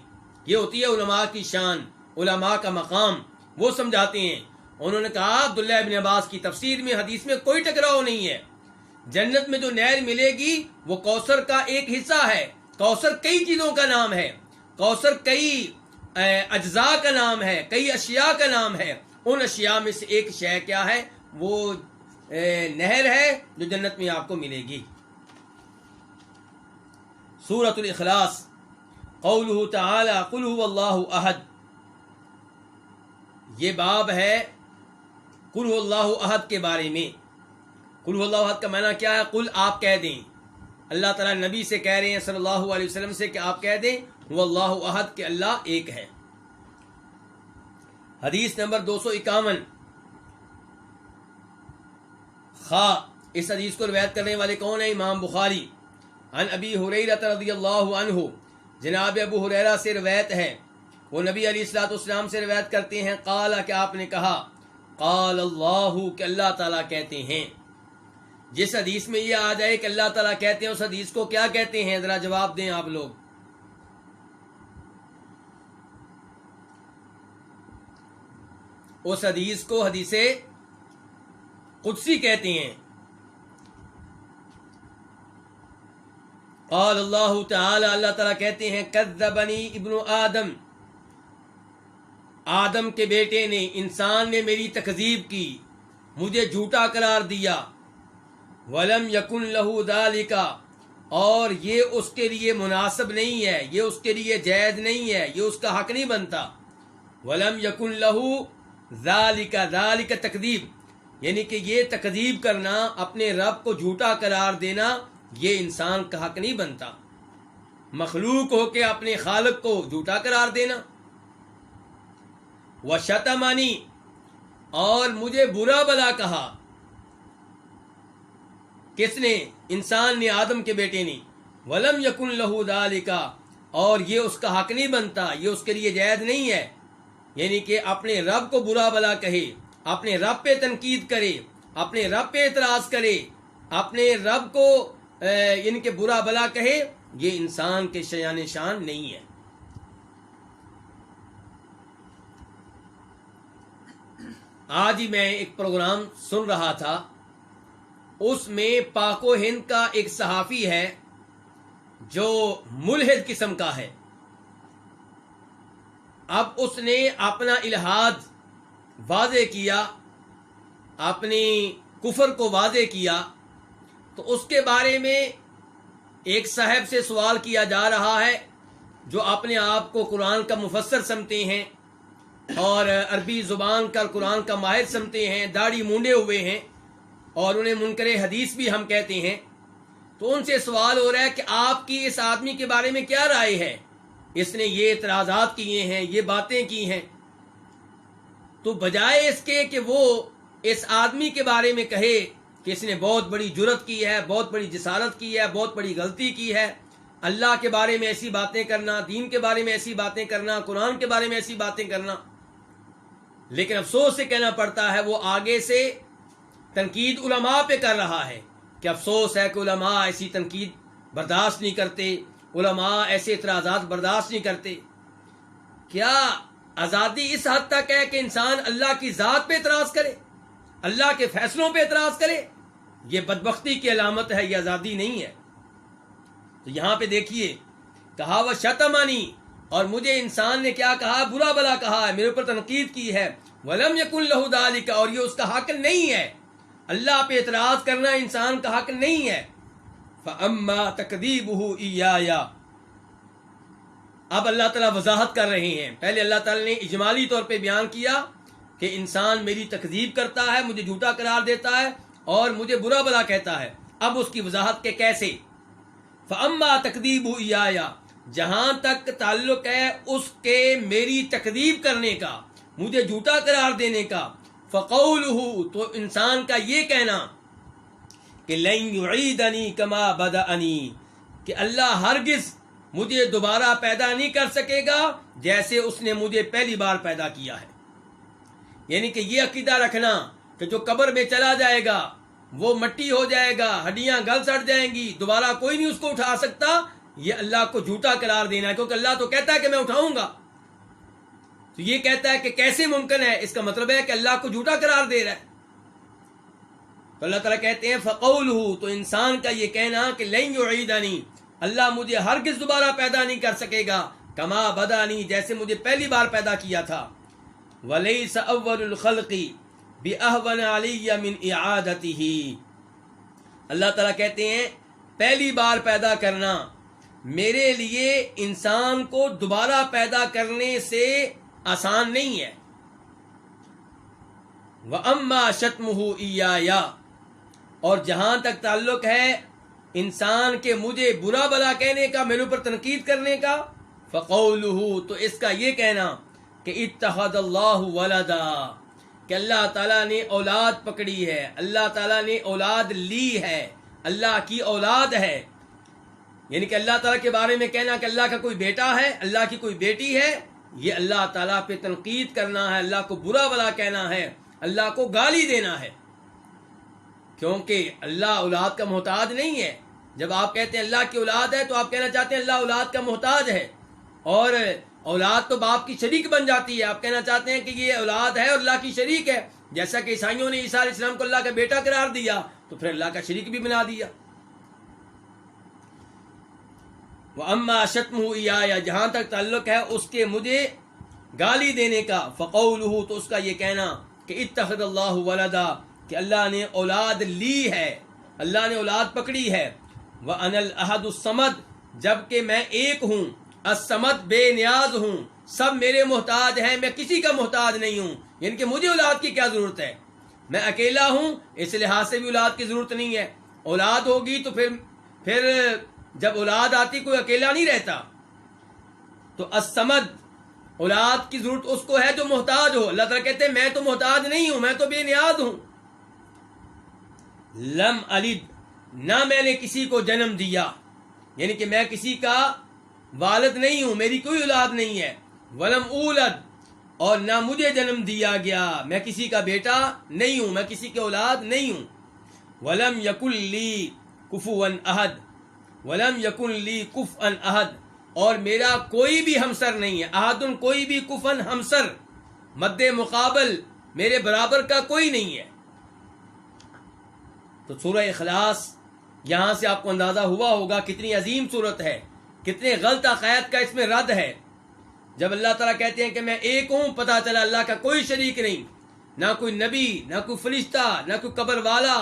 یہ ہوتی ہے علماء کی شان، علماء کا مقام، وہ سمجھاتے ہیں۔ انہوں نے کہا عبداللہ ابن عباس کی تفسیر میں حدیث میں کوئی ٹکراؤ نہیں ہے، جنت میں جو نہر ملے گی وہ کوثر کا ایک حصہ ہے۔ کوثر کئی چیزوں کا نام ہے، کوثر کئی اجزاء کا نام ہے، کئی اشیاء کا نام ہے۔ ان اشیاء میں سے ایک شے کیا ہے؟ وہ نہر ہے جو جنت میں آپ کو ملے گی۔ سورۃ الاخلاص، قولہ تعالی قل هو اللہ احد، یہ باب ہے قل هو اللہ احد کے بارے میں۔ قل هو اللہ احد کا معنی کیا ہے؟ قل آپ کہہ دیں، اللہ تعالیٰ نبی سے کہہ رہے ہیں صلی اللہ علیہ وسلم سے کہ آپ کہہ دیں هو اللہ احد، کہ اللہ ایک ہے۔ حدیث نمبر 251 اس حدیث کو روایت کرنے والے کون ہیں؟ امام بخاری۔ عن ابی ہریرہ رضی اللہ عنہ، جناب ابو ہریرہ سے روایت ہے، وہ نبی علیہ الصلوۃ والسلام سے روایت کرتے ہیں، قال کہ آپ نے کہا، قال اللہ کہ اللہ تعالیٰ کہتے ہیں۔ جس حدیث میں یہ آ جائے کہ اللہ تعالیٰ کہتے ہیں، اس حدیث کو کیا کہتے ہیں؟ ذرا جواب دیں آپ لوگ۔ اس حدیث کو حدیث قدسی کہتے ہیں۔ قال اللہ تعالی، اللہ تعالیٰ کہتے ہیں، کذبنی ابن آدم، آدم کے بیٹے نے، انسان نے میری تکذیب کی، مجھے جھوٹا قرار دیا۔ ولم یکن لہ ذالک، اور یہ اس کے لیے مناسب نہیں ہے، یہ اس کے لیے جائز نہیں ہے، یہ اس کا حق نہیں بنتا۔ ولم یکن لہ ذالک، ذالک تکذیب، یعنی کہ یہ تکذیب کرنا، اپنے رب کو جھوٹا قرار دینا، یہ انسان کا حق نہیں بنتا۔ مخلوق ہو کے اپنے خالق کو جھوٹا قرار دینا۔ وشتمنی، اور مجھے برا بلا کہا۔ کس نے؟ انسان نے، آدم کے بیٹے نے۔ ولم یکن لہ ذالک، اور یہ اس کا حق نہیں بنتا، یہ اس کے لیے جائز نہیں ہے، یعنی کہ اپنے رب کو برا بلا کہے، اپنے رب پہ تنقید کرے، اپنے رب پہ اعتراض کرے، اپنے رب کو یعنی کہ برا بلا کہے، یہ انسان کے شایان شان نہیں ہے۔ آج ہی میں ایک پروگرام سن رہا تھا، اس میں پاک و ہند کا ایک صحافی ہے جو ملحد قسم کا ہے۔ اب اس نے اپنا الحاد واضح کیا، اپنی کفر کو واضح کیا، تو اس کے بارے میں ایک صاحب سے سوال کیا جا رہا ہے جو اپنے آپ کو قرآن کا مفسر سمجھتے ہیں اور عربی زبان کا قرآن کا ماہر سمجھتے ہیں، داڑھی مونڈے ہوئے ہیں، اور انہیں منکر حدیث بھی ہم کہتے ہیں۔ تو ان سے سوال ہو رہا ہے کہ آپ کی اس آدمی کے بارے میں کیا رائے ہے؟ اس نے یہ اعتراضات کیے ہیں، یہ باتیں کی ہیں۔ تو بجائے اس کے کہ وہ اس آدمی کے بارے میں کہے کہ اس نے بہت بڑی جرت کی ہے، بہت بڑی جسارت کی ہے، بہت بڑی غلطی کی ہے، اللہ کے بارے میں ایسی باتیں کرنا، دین کے بارے میں ایسی باتیں کرنا، قرآن کے بارے میں ایسی باتیں کرنا، لیکن افسوس سے کہنا پڑتا ہے وہ آگے سے تنقید علماء پہ کر رہا ہے کہ افسوس ہے کہ علماء ایسی تنقید برداشت نہیں کرتے، علماء ایسے اعتراضات برداشت نہیں کرتے۔ کیا آزادی اس حد تک ہے کہ انسان اللہ کی ذات پہ اعتراض کرے، اللہ کے فیصلوں پہ اعتراض کرے؟ یہ بدبختی کی علامت ہے، یہ آزادی نہیں ہے۔ تو یہاں پہ دیکھیے، کہا وہ شتمانی، اور مجھے انسان نے کیا کہا؟ برا بلا کہا ہے، میرے اوپر تنقید کی ہے۔ ولم یکن لہ ذالک، اور یہ اس کا حق نہیں ہے، اللہ پہ اعتراض کرنا انسان کا حق نہیں ہے۔ فاما تکذیبہ ایایا، اب اللہ تعالیٰ وضاحت کر رہے ہیں۔ پہلے اللہ تعالیٰ نے اجمالی طور پہ بیان کیا کہ انسان میری تکذیب کرتا ہے، مجھے جھوٹا قرار دیتا ہے اور مجھے برا بلا کہتا ہے۔ اب اس کی وضاحت کہ کیسے۔ فاما تکذیبہ ایایا، جہاں تک تعلق ہے اس کے میری تکذیب کرنے کا، مجھے جھوٹا قرار دینے کا، فقولہ تو انسان کا یہ کہنا کہ لن یعیدنی کما بدأنی، کہ اللہ ہرگز مجھے دوبارہ پیدا نہیں کر سکے گا جیسے اس نے مجھے پہلی بار پیدا کیا ہے. یعنی کہ یہ عقیدہ رکھنا کہ جو قبر میں چلا جائے گا وہ مٹی ہو جائے گا، ہڈیاں گل سڑ جائیں گی، دوبارہ کوئی نہیں اس کو اٹھا سکتا، یہ اللہ کو جھوٹا قرار دینا ہے. کیونکہ اللہ تو کہتا ہے کہ میں اٹھاؤں گا، تو یہ کہتا ہے کہ کیسے ممکن ہے، اس کا مطلب ہے کہ اللہ کو جھوٹا قرار دے رہا ہے. تو اللہ تعالیٰ کہتے ہیں فقولہ تو انسان کا یہ کہنا کہ لن یعیدنی، اللہ مجھے ہرگز دوبارہ پیدا نہیں کر سکے گا، کما بدانی جیسے مجھے پہلی بار پیدا کیا تھا. ولیس اول الخلق باہون علی من اعادتہ، اللہ تعالیٰ کہتے ہیں پہلی بار پیدا کرنا میرے لیے انسان کو دوبارہ پیدا کرنے سے آسان نہیں ہے. وَأَمَّا شَتْمُهُ إِيَّايَ، اور جہاں تک تعلق ہے انسان کے مجھے برا بلا کہنے کا، میرے اوپر تنقید کرنے کا، فَقَوْلُهُ تو اس کا یہ کہنا کہ اتخذ اللہ ولدا، کہ اللہ تعالیٰ نے اولاد پکڑی ہے، اللہ تعالیٰ نے اولاد لی ہے، اللہ کی اولاد ہے. یعنی کہ اللہ تعالیٰ کے بارے میں کہنا کہ اللہ کا کوئی بیٹا ہے، اللہ کی کوئی بیٹی ہے، یہ اللہ تعالیٰ پہ تنقید کرنا ہے، اللہ کو برا بلا کہنا ہے، اللہ کو گالی دینا ہے. کیونکہ اللہ اولاد کا محتاج نہیں ہے. جب آپ کہتے ہیں اللہ کی اولاد ہے تو آپ کہنا چاہتے ہیں اللہ اولاد کا محتاج ہے، اور اولاد تو باپ کی شریک بن جاتی ہے. آپ کہنا چاہتے ہیں کہ یہ اولاد ہے اور اللہ کی شریک ہے، جیسا کہ عیسائیوں نے عیسیٰ علیہ السلام کو اللہ کا بیٹا قرار دیا تو پھر اللہ کا شریک بھی بنا دیا. وَأَمَّا شَتْمُهُ إِيَّايَ، جہاں تک تعلق ہے اس کے مجھے گالی دینے کا، فَقَوْلُهُ تو اس کا یہ کہنا کہ اتخذ اللہ ولدا، کہ اللہ نے اولاد لی ہے، اللہ نے اولاد پکڑی ہے. وَأَنَا الْأَحَدُ الصَّمَدُ، جبکہ میں ایک ہوں، الصمد بے نیاز ہوں، سب میرے محتاج ہیں، میں کسی کا محتاج نہیں ہوں. یعنی کہ مجھے اولاد کی کیا ضرورت ہے، میں اکیلا ہوں، اس لحاظ سے بھی اولاد کی ضرورت نہیں ہے. اولاد ہوگی تو پھر جب اولاد آتی کوئی اکیلا نہیں رہتا. تو الصمد اولاد کی ضرورت اس کو ہے جو محتاج ہو. اللہ تعالیٰ کہتے ہیں میں تو محتاج نہیں ہوں، میں تو بے نیاز ہوں. لم الد، نہ میں نے کسی کو جنم دیا، یعنی کہ میں کسی کا والد نہیں ہوں، میری کوئی اولاد نہیں ہے. ولم اولد، اور نہ مجھے جنم دیا گیا، میں کسی کا بیٹا نہیں ہوں، میں کسی کی اولاد نہیں ہوں. ولم یکن لی کفوا احد، ولم یکن لی کفوا احد، اور میرا کوئی بھی ہمسر نہیں ہے. احدن کوئی بھی، کفن ہمسر، مد مقابل میرے برابر کا کوئی نہیں ہے. تو سورہ اخلاص یہاں سے آپ کو اندازہ ہوا ہوگا کتنی عظیم صورت ہے، کتنے غلط عقائد کا اس میں رد ہے. جب اللہ تعالیٰ کہتے ہیں کہ میں ایک ہوں، پتہ چلا اللہ کا کوئی شریک نہیں، نہ کوئی نبی، نہ کوئی فرشتہ، نہ کوئی قبر والا،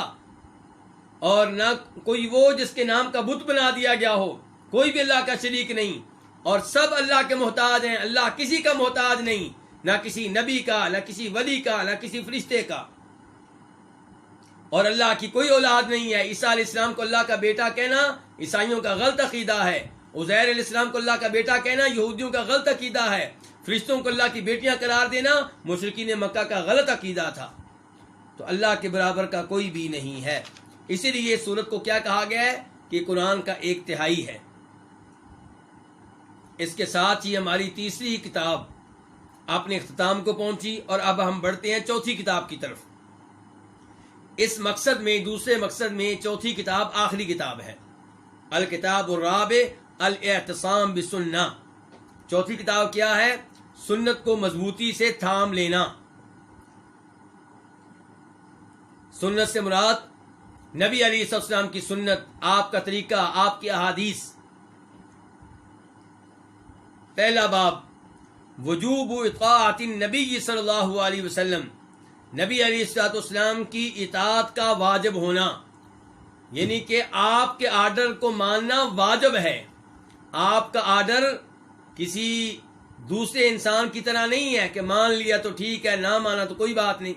اور نہ کوئی وہ جس کے نام کا بت بنا دیا گیا ہو، کوئی بھی اللہ کا شریک نہیں، اور سب اللہ کے محتاج ہیں. اللہ کسی کا محتاج نہیں، نہ کسی نبی کا، نہ کسی ولی کا، نہ کسی فرشتے کا. اور اللہ کی کوئی اولاد نہیں ہے. عیسیٰ علیہ السلام کو اللہ کا بیٹا کہنا عیسائیوں کا غلط عقیدہ ہے. عزیر علیہ السلام کو اللہ کا بیٹا کہنا یہودیوں کا غلط عقیدہ ہے. فرشتوں کو اللہ کی بیٹیاں قرار دینا مشرکین مکہ کا غلط عقیدہ تھا. تو اللہ کے برابر کا کوئی بھی نہیں ہے. اسی لیے یہ سورت کو کیا کہا گیا ہے کہ قرآن کا ایک تہائی ہے. اس کے ساتھ ہی ہماری تیسری کتاب اپنے اختتام کو پہنچی، اور اب ہم بڑھتے ہیں چوتھی کتاب کی طرف. اس مقصد میں، دوسرے مقصد میں، چوتھی کتاب آخری کتاب ہے. الکتاب الرابع الاعتصام بسنہ. چوتھی کتاب کیا ہے؟ سنت کو مضبوطی سے تھام لینا. سنت سے مراد نبی علیہ السلام کی سنت، آپ کا طریقہ، آپ کی احادیث. پہلا باب وجوب اطاعت النبی صلی اللہ علیہ وسلم، نبی علیہ السلام کی اطاعت کا واجب ہونا. یعنی کہ آپ کے آرڈر کو ماننا واجب ہے. آپ کا آرڈر کسی دوسرے انسان کی طرح نہیں ہے کہ مان لیا تو ٹھیک ہے، نہ مانا تو کوئی بات نہیں.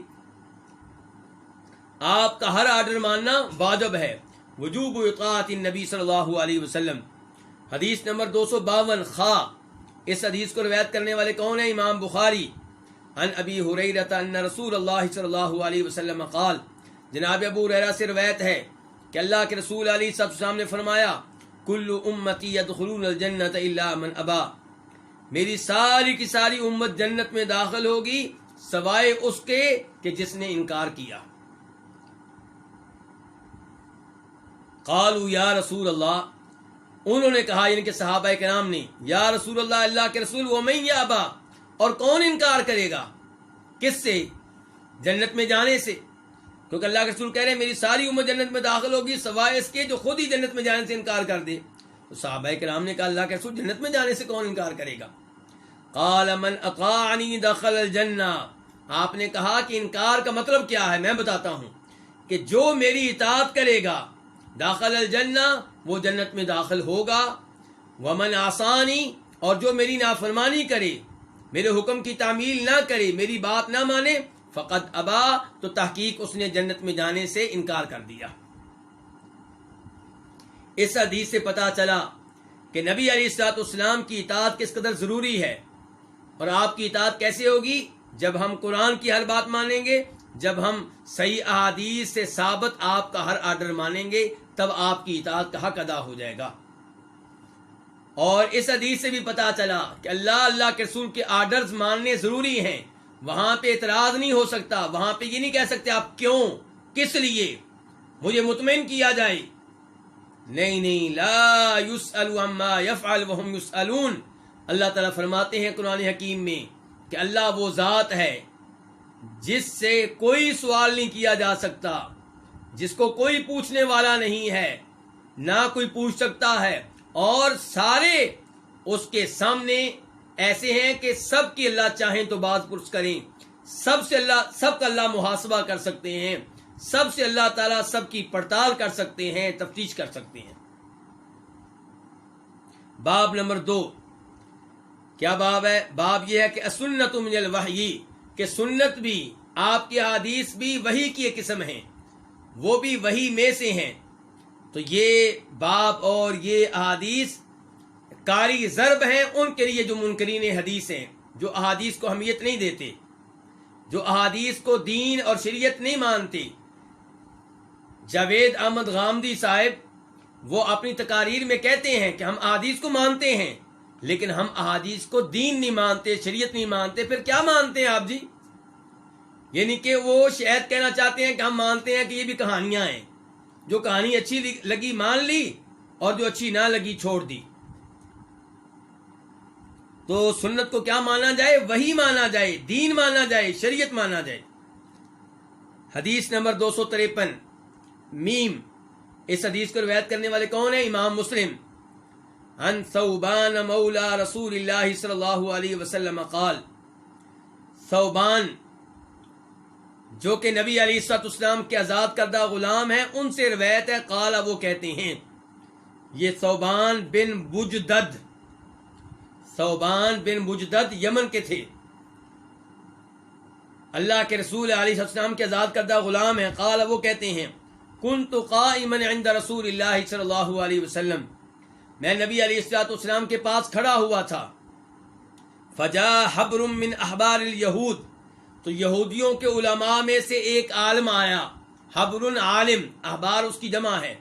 آپ کا ہر آرڈر ماننا واجب ہے. وجوب اطاعت النبی صلی اللہ علیہ وسلم. حدیث نمبر 252 خا. اس حدیث کو روایت کرنے والے کون ہیں؟ امام بخاری. عن ابی ہریرہ ان رسول اللہ صلی اللہ علیہ وسلم قال. جناب ابو ہریرہ سے روایت ہے کہ اللہ کے رسول علیہ السلام نے فرمایا کل امتی یدخلون الجنۃ الا من ابا. میری ساری کی ساری امت جنت میں داخل ہوگی سوائے اس کے کہ جس نے انکار کیا. قالوا یا رسول اللہ. انہوں نے کہا یعنی کہ صحابہ کرام نے یا رسول اللہ اللہ کے رسول ومن یابا. اور کون انکار کرے گا؟ کس سے؟ جنت میں جانے سے. کیونکہ اللہ کے رسول کہہ رہے ہیں میری ساری امت جنت میں داخل ہوگی سوائے اس کے جو خود ہی جنت میں جانے سے انکار کر دے. تو صحابہ کرام نے کہا اللہ کے رسول جنت میں جانے سے کون انکار کرے گا؟ قال من اطاعنی دخل الجنہ. آپ نے کہا کہ انکار کا مطلب کیا ہے؟ میں بتاتا ہوں کہ جو میری اطاعت کرے گا داخل الجنہ وہ جنت میں داخل ہوگا. ومن عصانی. اور جو میری نافرمانی کرے میرے حکم کی تعمیل نہ کرے میری بات نہ مانے فقط ابا تو تحقیق اس نے جنت میں جانے سے انکار کر دیا. اس حدیث سے پتا چلا کہ نبی علیہ الصلوۃ والسلام کی اطاعت کس قدر ضروری ہے. اور آپ کی اطاعت کیسے ہوگی؟ جب ہم قرآن کی ہر بات مانیں گے، جب ہم صحیح احادیث سے ثابت آپ کا ہر آرڈر مانیں گے تب آپ کی اطاعت کا حق ادا ہو جائے گا. اور اس حدیث سے بھی پتا چلا کہ اللہ کے رسول کے آرڈرز ماننے ضروری ہیں. وہاں پہ اعتراض نہیں ہو سکتا. وہاں پہ یہ نہیں کہہ سکتے آپ کیوں، کس لیے، مجھے مطمئن کیا جائے. نہیں لا یسأل عما یفعل وهم یسألون. اللہ تعالیٰ فرماتے ہیں قرآن حکیم میں کہ اللہ وہ ذات ہے جس سے کوئی سوال نہیں کیا جا سکتا، جس کو کوئی پوچھنے والا نہیں ہے، نہ کوئی پوچھ سکتا ہے، اور سارے اس کے سامنے ایسے ہیں کہ سب کی اللہ چاہیں تو بات پرس کریں. سب کا اللہ محاسبہ کر سکتے ہیں. سب سے اللہ تعالیٰ سب کی پڑتال کر سکتے ہیں، تفتیش کر سکتے ہیں. باب نمبر 2. کیا باب ہے؟ باب یہ ہے کہ السنت من الوحی، کہ سنت بھی، آپ کی احادیث بھی وحی کی ایک قسم ہیں، وہ بھی وحی میں سے ہیں. تو یہ باب اور یہ احادیث کاری ضرب ہیں ان کے لیے جو منکرین حدیث ہیں، جو احادیث کو اہمیت نہیں دیتے، جو احادیث کو دین اور شریعت نہیں مانتے. جاوید احمد غامدی صاحب وہ اپنی تقاریر میں کہتے ہیں کہ ہم احادیث کو مانتے ہیں لیکن ہم احادیث کو دین نہیں مانتے، شریعت نہیں مانتے. پھر کیا مانتے ہیں آپ جی؟ یعنی کہ وہ شاید کہنا چاہتے ہیں کہ ہم مانتے ہیں کہ یہ بھی کہانیاں ہیں، جو کہانی اچھی لگی مان لی اور جو اچھی نہ لگی چھوڑ دی. تو سنت کو کیا مانا جائے؟ وہی مانا جائے، دین مانا جائے، شریعت مانا جائے. حدیث نمبر 253 میم. اس حدیث کو روایت کرنے والے کون ہیں؟ امام مسلم. عن ثوبان مولا رسول اللہ صلی اللہ علیہ وسلم قال. ثوبان جو کہ نبی علیہ الصلوۃ والسلام کے آزاد کردہ غلام ہیں، ان سے روایت ہے. قال وہ کہتے ہیں، یہ ثوبان بن بجدد، ثوبان بن بجدد یمن کے تھے، اللہ کے رسول علیہ السلام کے آزاد کردہ غلام ہیں. قال وہ کہتے ہیں کنت قائما عند رسول اللہ صلی اللہ علیہ وسلم، میں نبی علیہ الصلوۃ والسلام کے پاس کھڑا ہوا تھا. فجاء حبر من احبار الیہود، تو یہودیوں کے علماء میں سے ایک عالم آیا. حبر عالم، احبار اس کی جمع ہے.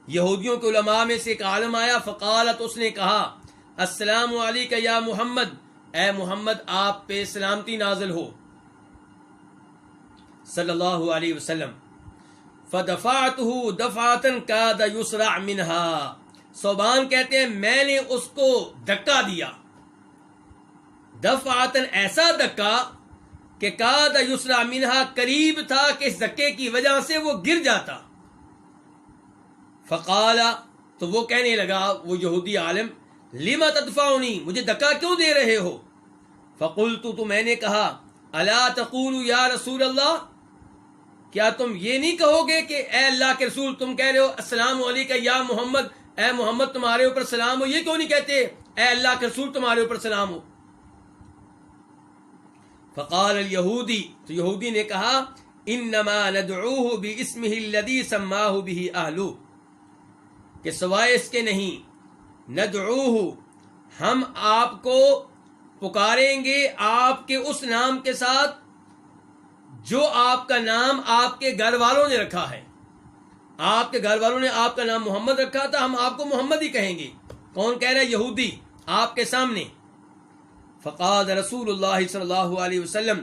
یہودیوں کے علماء میں سے ایک عالم آیا. فقالت، اس نے کہا السلام علیکہ یا محمد، اے محمد آپ پہ سلامتی نازل ہو صلی اللہ علیہ وسلم. فدفعته دفعة كاد يسرع منها، ثوبان کہتے ہیں میں نے اس کو دھکا دیا. دفعة ایسا دھکا کہ کاد یسرع منها، قریب تھا کہ اس دھکے کی وجہ سے وہ گر جاتا. فقال، تو وہ کہنے لگا وہ یہودی عالم، لما تدفعنی، مجھے دھکا کیوں دے رہے ہو؟ فقلت، تو میں نے کہا، الا تقول یا رسول اللہ، کیا تم یہ نہیں کہو گے کہ اے اللہ کے رسول، تم کہہ رہے ہو السلام علیکہ یا محمد، اے محمد تمہارے اوپر سلام ہو، یہ کیوں نہیں کہتے اے اللہ کے رسول تمہارے اوپر سلام ہو؟ فقال الیہودی، تو یہودی نے کہا انما ندعوہ باسمہ الذی سماہ بہ اہلہ، کہ سوائے اس کے نہیں ندعوہ، ہم آپ کو پکاریں گے آپ کے اس نام کے ساتھ جو آپ کا نام آپ کے گھر والوں نے رکھا ہے. آپ کے گھر والوں نے آپ کا نام محمد رکھا تھا، ہم آپ کو محمد ہی کہیں گے. کون کہہ رہا ہے؟ یہودی آپ کے سامنے. فقال رسول اللہ صلی اللہ علیہ وسلم،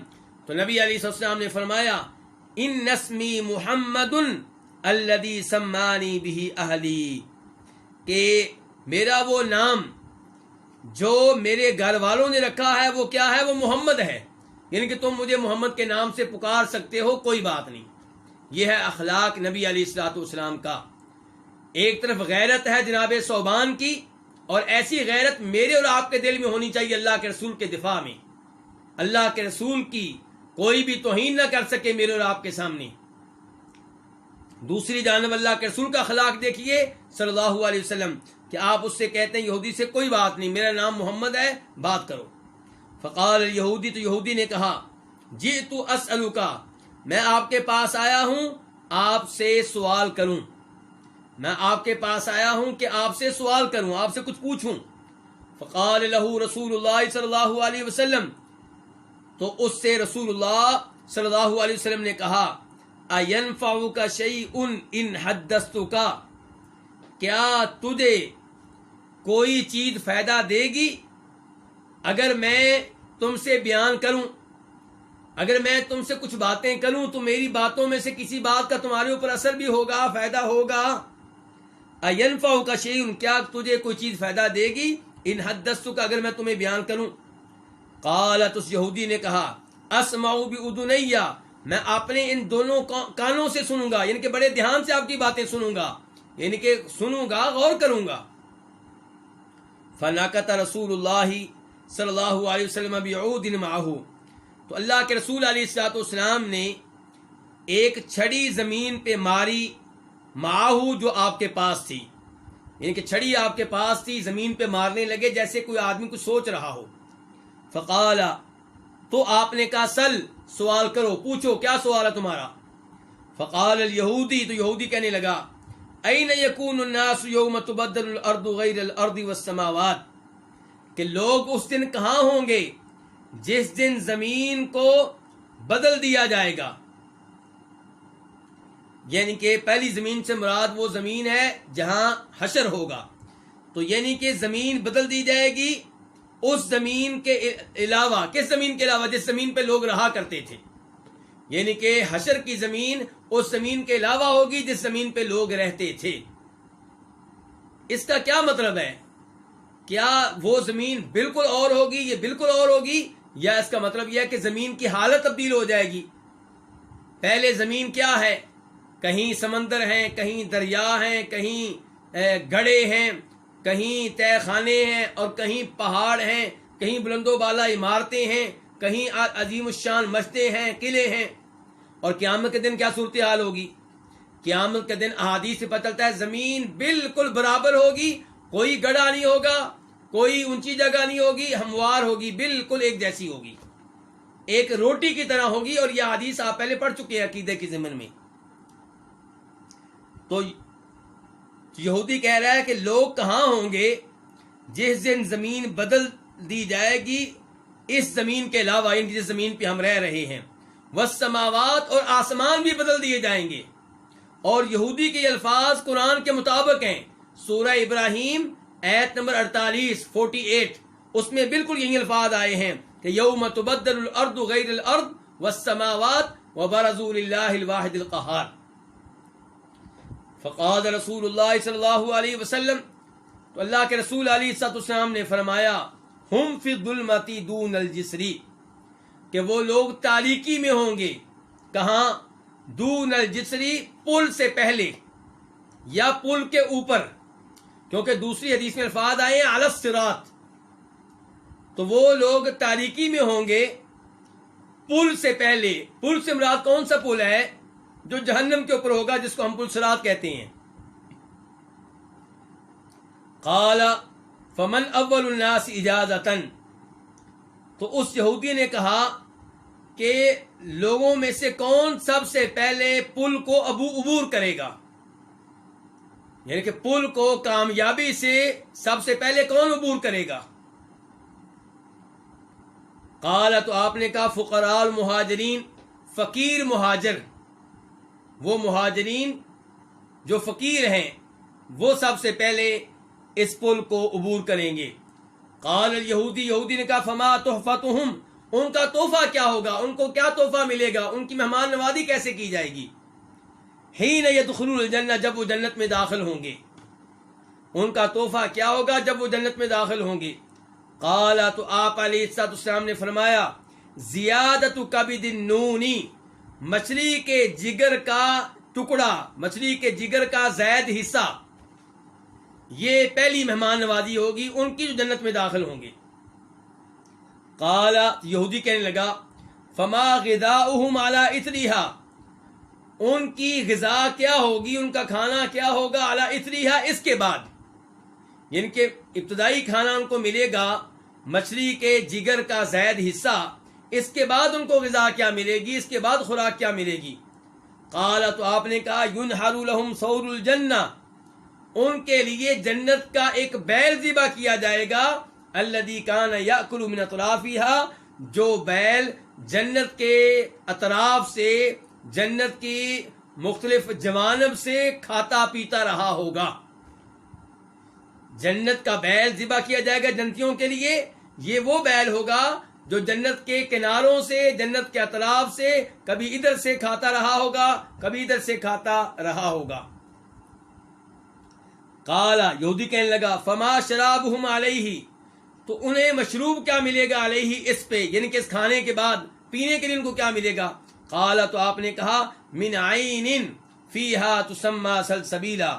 تو نبی علیہ السلام نے فرمایا، ان اسمی محمد الذی سمانی بہ اہلی، کہ میرا وہ نام جو میرے گھر والوں نے رکھا ہے وہ کیا ہے؟ وہ محمد ہے. یعنی کہ تم مجھے محمد کے نام سے پکار سکتے ہو، کوئی بات نہیں. یہ ہے اخلاق نبی علیہ الصلوۃ والسلام کا. ایک طرف غیرت ہے جناب ثوبان کی، اور ایسی غیرت میرے اور آپ کے دل میں ہونی چاہیے اللہ کے رسول کے دفاع میں. اللہ کے رسول کی کوئی بھی توہین نہ کر سکے میرے اور آپ کے سامنے. دوسری جانب اللہ کے رسول کا اخلاق دیکھیے صلی اللہ علیہ وسلم، کہ آپ اس سے کہتے ہیں یہودی سے کوئی بات نہیں، میرا نام محمد ہے، بات کرو. فقال الیہودی، تو یہودی نے کہا، جئت اسألک، میں آپ کے پاس آیا ہوں آپ سے سوال کروں. میں آپ کے پاس آیا ہوں کہ آپ سے سوال کروں، آپ سے کچھ پوچھوں. فقال له رسول اللہ صلی اللہ علیہ وسلم، تو اس سے رسول اللہ صلی اللہ علیہ وسلم نے کہا، اَيَنْفَعُكَ شَيْءٌ إِنْ حَدَّثْتُكَ، کیا تجھے کوئی چیز فائدہ دے گی اگر میں تم سے بیان کروں؟ اگر میں تم سے کچھ باتیں کروں تو میری باتوں میں سے کسی بات کا تمہارے اوپر اثر بھی ہوگا، فائدہ ہوگا. اَيَنْفَعُكَ شَيْءٌ، کیا تجھے کوئی چیز فائدہ دے گی ان حدثتک، اگر میں تمہیں بیان کروں. قالت، اس یہودی نے کہا، اسمع بأذنی، میں اپنے ان دونوں کانوں سے سنوں گا، یعنی کہ بڑے دھیان سے آپ کی باتیں سنوں گا، یعنی کہ سنوں گا، غور کروں گا. فنکت رسول اللہ صلی اللہ علیہ وسلم بعود معہ، تو اللہ کے رسول علیہ الصلوۃ والسلام نے ایک چھڑی زمین پہ ماری، معہ جو آپ کے پاس تھی، یعنی کہ چھڑی آپ کے پاس تھی، زمین پہ مارنے لگے جیسے کوئی آدمی کچھ سوچ رہا ہو. فقال، تو آپ نے کہا، سل، سوال کرو، پوچھو، کیا سوال ہے تمہارا. فقال الیہودی، تو یہودی کہنے لگا، این یکون الناس یوم تبدل الارض غیر الارض والسماوات، کہ لوگ اس دن کہاں ہوں گے جس دن زمین کو بدل دیا جائے گا. یعنی کہ پہلی زمین سے مراد وہ زمین ہے جہاں حشر ہوگا، تو یعنی کہ زمین بدل دی جائے گی اس زمین کے علاوہ. کس زمین کے علاوہ؟ جس زمین پہ لوگ رہا کرتے تھے، یعنی کہ حشر کی زمین اس زمین کے علاوہ ہوگی جس زمین پہ لوگ رہتے تھے. اس کا کیا مطلب ہے؟ کیا وہ زمین بالکل اور ہوگی، یہ بالکل اور ہوگی، یا اس کا مطلب یہ ہے کہ زمین کی حالت تبدیل ہو جائے گی؟ پہلے زمین کیا ہے؟ کہیں سمندر ہیں، کہیں دریا ہیں، کہیں گڑھے ہیں، کہیں تہہ خانے ہیں، اور کہیں پہاڑ ہیں، کہیں بلند و بالا عمارتیں ہیں، کہیں عظیم الشان مسجدیں ہیں، قلعے ہیں. اور قیامت کے دن کیا صورتحال ہوگی؟ قیامت کے دن احادیث سے پتہ چلتا ہے زمین بالکل برابر ہوگی، کوئی گڑھا نہیں ہوگا، کوئی اونچی جگہ نہیں ہوگی، ہموار ہوگی، بالکل ایک جیسی ہوگی، ایک روٹی کی طرح ہوگی. اور یہ حدیث آپ پہلے پڑھ چکے ہیں عقیدے کی ضمن میں. تو یہودی کہہ رہا ہے کہ لوگ کہاں ہوں گے جس دن زمین بدل دی جائے گی اس زمین کے علاوہ، یعنی جس زمین پہ ہم رہ رہے ہیں. والسماوات، اور آسمان بھی بدل دیے جائیں گے. اور یہودی کے الفاظ قرآن کے مطابق ہیں. سورہ ابراہیم آیت نمبر 48 48، اس میں بالکل یہی الفاظ آئے ہیں کہ یوم تبدل الارض غیر الارض والسماوات وبرزوا للہ الواحد القہار. فقال رسول اللہ صلی اللہ علیہ وسلم، تو اللہ کے رسول علیہ السلام نے فرمایا، ہم فی الظلمۃ دون الجسری، کہ وہ لوگ تاریکی میں ہوں گے. کہاں؟ دون الجسری، پل سے پہلے یا پل کے اوپر، کیونکہ دوسری حدیث میں الفاظ آئے ہیں علی الصراط. تو وہ لوگ تاریکی میں ہوں گے پل سے پہلے. پل سے مراد کون سا پل ہے؟ جو جہنم کے اوپر ہوگا، جس کو ہم پل صراط کہتے ہیں. قال فمن اول الناس اجازتن، تو اس یہودی نے کہا کہ لوگوں میں سے کون سب سے پہلے پل کو عبور کرے گا، یعنی کہ پل کو کامیابی سے سب سے پہلے کون عبور کرے گا؟ قال، تو آپ نے کہا فقراء المہاجرین، فقیر مہاجر، وہ مہاجرین جو فقیر ہیں وہ سب سے پہلے اس پل کو عبور کریں گے۔ قال الیہودی، یہودی نے کہا فما تحفتہم، ان کا تحفہ کیا ہوگا، ان کو کیا تحفہ ملے گا، ان کی مہمان نوازی کیسے کی جائے گی؟ حین یدخلون الجنہ، جب وہ جنت میں داخل ہوں گے، ان کا تحفہ کیا ہوگا جب وہ جنت میں داخل ہوں گے؟ قال، تو آپ علیہ السلام نے فرمایا زیادت کبد النون، مچھلی کے جگر کا ٹکڑا، مچھلی کے جگر کا زائد حصہ، یہ پہلی مہمان نوازی ہوگی ان کی جو جنت میں داخل ہوں گے۔ قال، یہودی کہنے لگا فما غذاؤہم علی اثریہا، ان کی غذا کیا ہوگی، ان کا کھانا کیا ہوگا، علی اثریہا، اس کے بعد، یعنی کہ ابتدائی کھانا ان کو ملے گا مچھلی کے جگر کا زائد حصہ، اس کے بعد ان کو غذا کیا ملے گی، اس کے بعد خوراک کیا ملے گی؟ قال، تو آپ نے کہا ینحر لہم ثور الجنہ، ان کے لیے جنت کا ایک بیل ذبح کیا جائے گا، الذی کان یاکل من اطرافہا، جو بیل جنت کے اطراف سے، جنت کی مختلف جوانب سے کھاتا پیتا رہا ہوگا۔ جنت کا بیل ذبح کیا جائے گا جنتیوں کے لیے، یہ وہ بیل ہوگا جو جنت کے کناروں سے، جنت کے اطراف سے کبھی ادھر سے کھاتا رہا ہوگا، کبھی ادھر سے کھاتا رہا ہوگا۔ قال، یہودی کہنے لگا فما شرابہم علیہ، تو انہیں مشروب کیا ملے گا، علیہ، اس پہ، یعنی کہ اس کھانے کے بعد پینے کے لیے ان کو کیا ملے گا؟ قال، تو آپ نے کہا من عین فیہا تسمی سلسبیلا،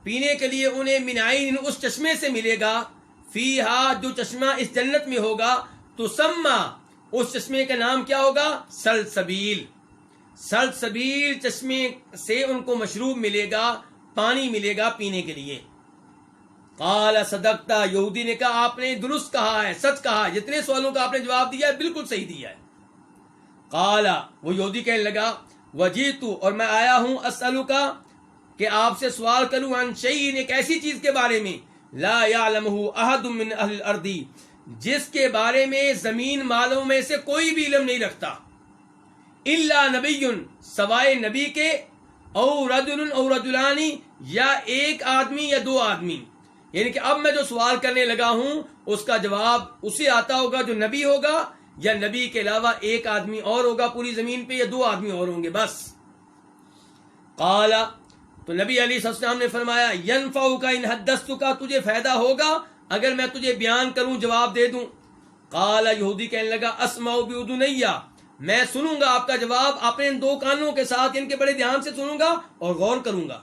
پینے کے لیے انہیں من عین، اس چشمے سے ملے گا، فیہا، جو چشمہ اس جنت میں ہوگا، تسمی، اس چشمے کا نام کیا ہوگا، سلسبیل، سلسبیل چشمے سے ان کو مشروب ملے گا، پانی ملے گا پینے کے لیے۔ قال صدقتا، یہودی نے کہا آپ نے درست کہا ہے، سچ کہا، جتنے سوالوں کا آپ نے جواب دیا ہے بالکل صحیح دیا ہے۔ قال، وہ یہودی کہنے لگا وجیتو، اور میں آیا ہوں، اسألک، کہ آپ سے سوال کروں، عن شیء، ایک ایسی چیز کے بارے میں، لا یعلمہ احد من اہل الارض، جس کے بارے میں زمین والوں میں سے کوئی بھی علم نہیں رکھتا، الا نبی، سوائے نبی کے، او رجل او رجلانی، یا ایک آدمی یا دو آدمی، یعنی کہ اب میں جو سوال کرنے لگا ہوں اس کا جواب اسے آتا ہوگا جو نبی ہوگا، یا نبی کے علاوہ ایک آدمی اور ہوگا پوری زمین پہ، یا دو آدمی اور ہوں گے بس۔ قال، تو نبی علیہ السلام نے فرمایا ینفعک ان حدثتک، تجھے فائدہ ہوگا اگر میں تجھے بیان کروں، جواب دے دوں۔ قال، یہودی کہنے لگا اسمع باذنی، میں سنوں گا آپ کا جواب اپنے ان دو کانوں کے ساتھ، ان کے بڑے دھیان سے سنوں گا اور غور کروں گا۔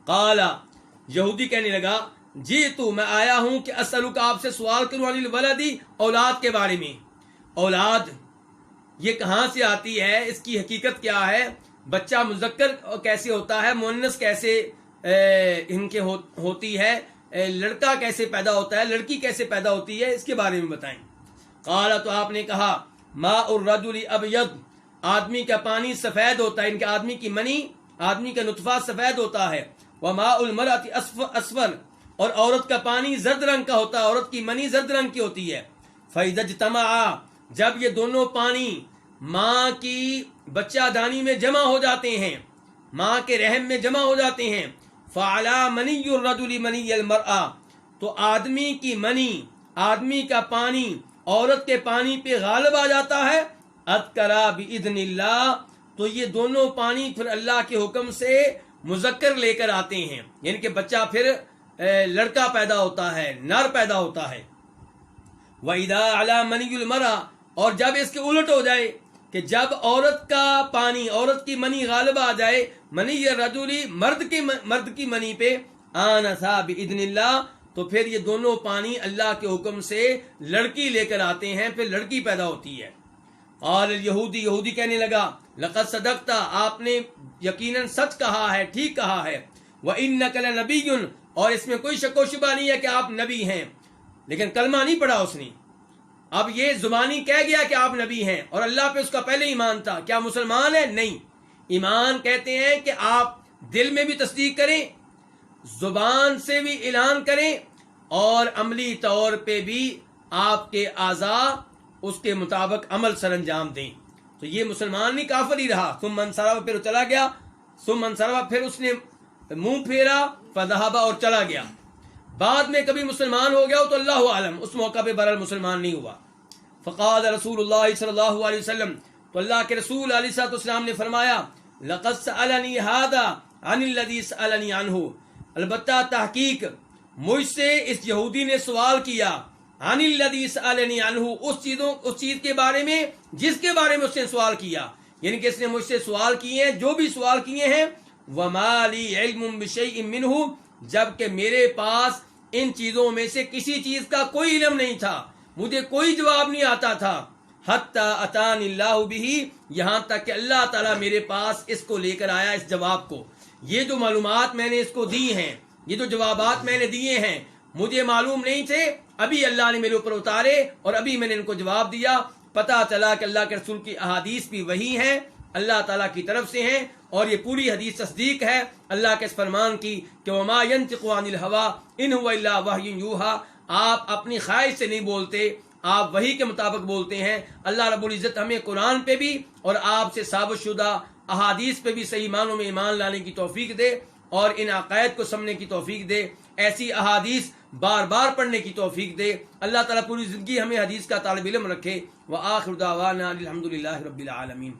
قال، یہودی کہنے لگا جی تو، میں آیا ہوں کہ اسألک، آپ سے سوال کروں، عن الولد، اولاد کے بارے میں۔ اولاد یہ کہاں سے آتی ہے، اس کی حقیقت کیا ہے، بچہ مذکر کیسے ہوتا ہے، مؤنث کیسے ان کے ہوتی ہے، لڑکا کیسے پیدا ہوتا ہے، لڑکی کیسے پیدا ہوتی ہے، اس کے بارے میں بتائیں۔ قال، تو آپ نے کہا ماء الرجل ابیض، آدمی کا پانی سفید ہوتا ہے، ان کے آدمی کی منی، آدمی کا نطفہ سفید ہوتا ہے، وماء المرأة اصفر، اور عورت کا پانی زرد رنگ کا ہوتا ہے، عورت کی منی زرد رنگ کی ہوتی ہے۔ فاذا اجتمعا، جب یہ دونوں پانی ماں کی بچہ دانی میں جمع ہو جاتے ہیں، ماں کے رحم میں جمع ہو جاتے ہیں، فعلی منی الرجل منی المرأة، تو آدمی کی منی، آدمی کا پانی عورت کے پانی پہ غالب آ جاتا ہے، اذکرا باذن اللہ، تو یہ دونوں پانی پھر اللہ کے حکم سے مذکر لے کر آتے ہیں، یعنی کہ بچہ پھر لڑکا پیدا ہوتا ہے، نر پیدا ہوتا ہے۔ وَإِذَا عَلَى مَنِيُّ الْمَرْأَةِ، اور جب اس کے الٹ ہو جائے کہ جب عورت کا پانی، عورت کی منی غالب آ جائے، منی الرجل، مرد کی منی پہ، آنسا بِإِذْنِ اللَّهِ، تو پھر یہ دونوں پانی اللہ کے حکم سے لڑکی لے کر آتے ہیں، پھر لڑکی پیدا ہوتی ہے۔ قال الیہودی، یہودی کہنے لگا لقد صدقت، آپ نے یقیناً سچ کہا ہے، ٹھیک کہا ہے، وَإِنَّكَ لَنَبِيٌّ، اور اس میں کوئی شک و شبہ نہیں ہے کہ آپ نبی ہیں، لیکن کلمہ نہیں پڑھا اس نے، اب یہ زبانی کہہ گیا کہ آپ نبی ہیں، اور اللہ پہ اس کا پہلے ایمان تھا، کیا مسلمان ہے؟ نہیں، ایمان کہتے ہیں کہ آپ دل میں بھی تصدیق کریں، زبان سے بھی اعلان کریں اور عملی طور پہ بھی آپ کے اعضاء اس کے مطابق عمل سر انجام دیں. تو یہ مسلمان نہیں کافر ہی رہا. ثم انصرف پھر چلا گیا. ثم انصرف پھر اس نے منہ پھیرا فذهب اور چلا گیا. بعد میں کبھی مسلمان ہو گیا ہو تو اللہ عالم، اس موقع پہ بہرحال مسلمان نہیں ہوا. فقال رسول اللہ صلی اللہ علیہ وسلم، تو اللہ کے رسول علیہ الصلوۃ والسلام نے فرمایا لقد سألنی هذا عن الذي سألنی عنہ، البتہ تحقیق مجھ سے اس یہودی نے سوال کیا عن الذي سألنی عنہ، اس چیز کے بارے میں جس کے بارے میں اس نے سوال کیا، یعنی کہ اس نے مجھ سے سوال کیے ہیں جو بھی سوال کیے ہیں. وما لی علم بشیء منہ، جبکہ میرے پاس ان چیزوں میں سے کسی چیز کا کوئی علم نہیں تھا، مجھے کوئی جواب نہیں آتا تھا. حتی اتانی اللہ بہ، یہاں تک کہ اللہ تعالیٰ میرے پاس اس کو لے کر آیا، اس جواب کو. یہ جو معلومات میں نے اس کو دی ہیں، یہ جو جوابات میں نے دیے ہیں، مجھے معلوم نہیں تھے، ابھی اللہ نے میرے اوپر اتارے اور ابھی میں نے ان کو جواب دیا. پتہ چلا کہ اللہ کے رسول کی احادیث بھی وہی ہیں، اللہ تعالیٰ کی طرف سے ہیں، اور یہ پوری حدیث تصدیق ہے اللہ کے اس فرمان کی کہ وما ينطق عن الهوى ان هو الا وحی یوحى، آپ اپنی خواہش سے نہیں بولتے، آپ وحی کے مطابق بولتے ہیں. اللہ رب العزت ہمیں قرآن پہ بھی اور آپ سے ثابت شدہ احادیث پہ بھی صحیح معنوں میں ایمان لانے کی توفیق دے اور ان عقائد کو سمجھنے کی توفیق دے، ایسی احادیث بار بار پڑھنے کی توفیق دے. اللہ تعالیٰ پوری زندگی ہمیں حدیث کا طالب علم رکھے. وآخر دعوانا الحمد للہ رب العالمین.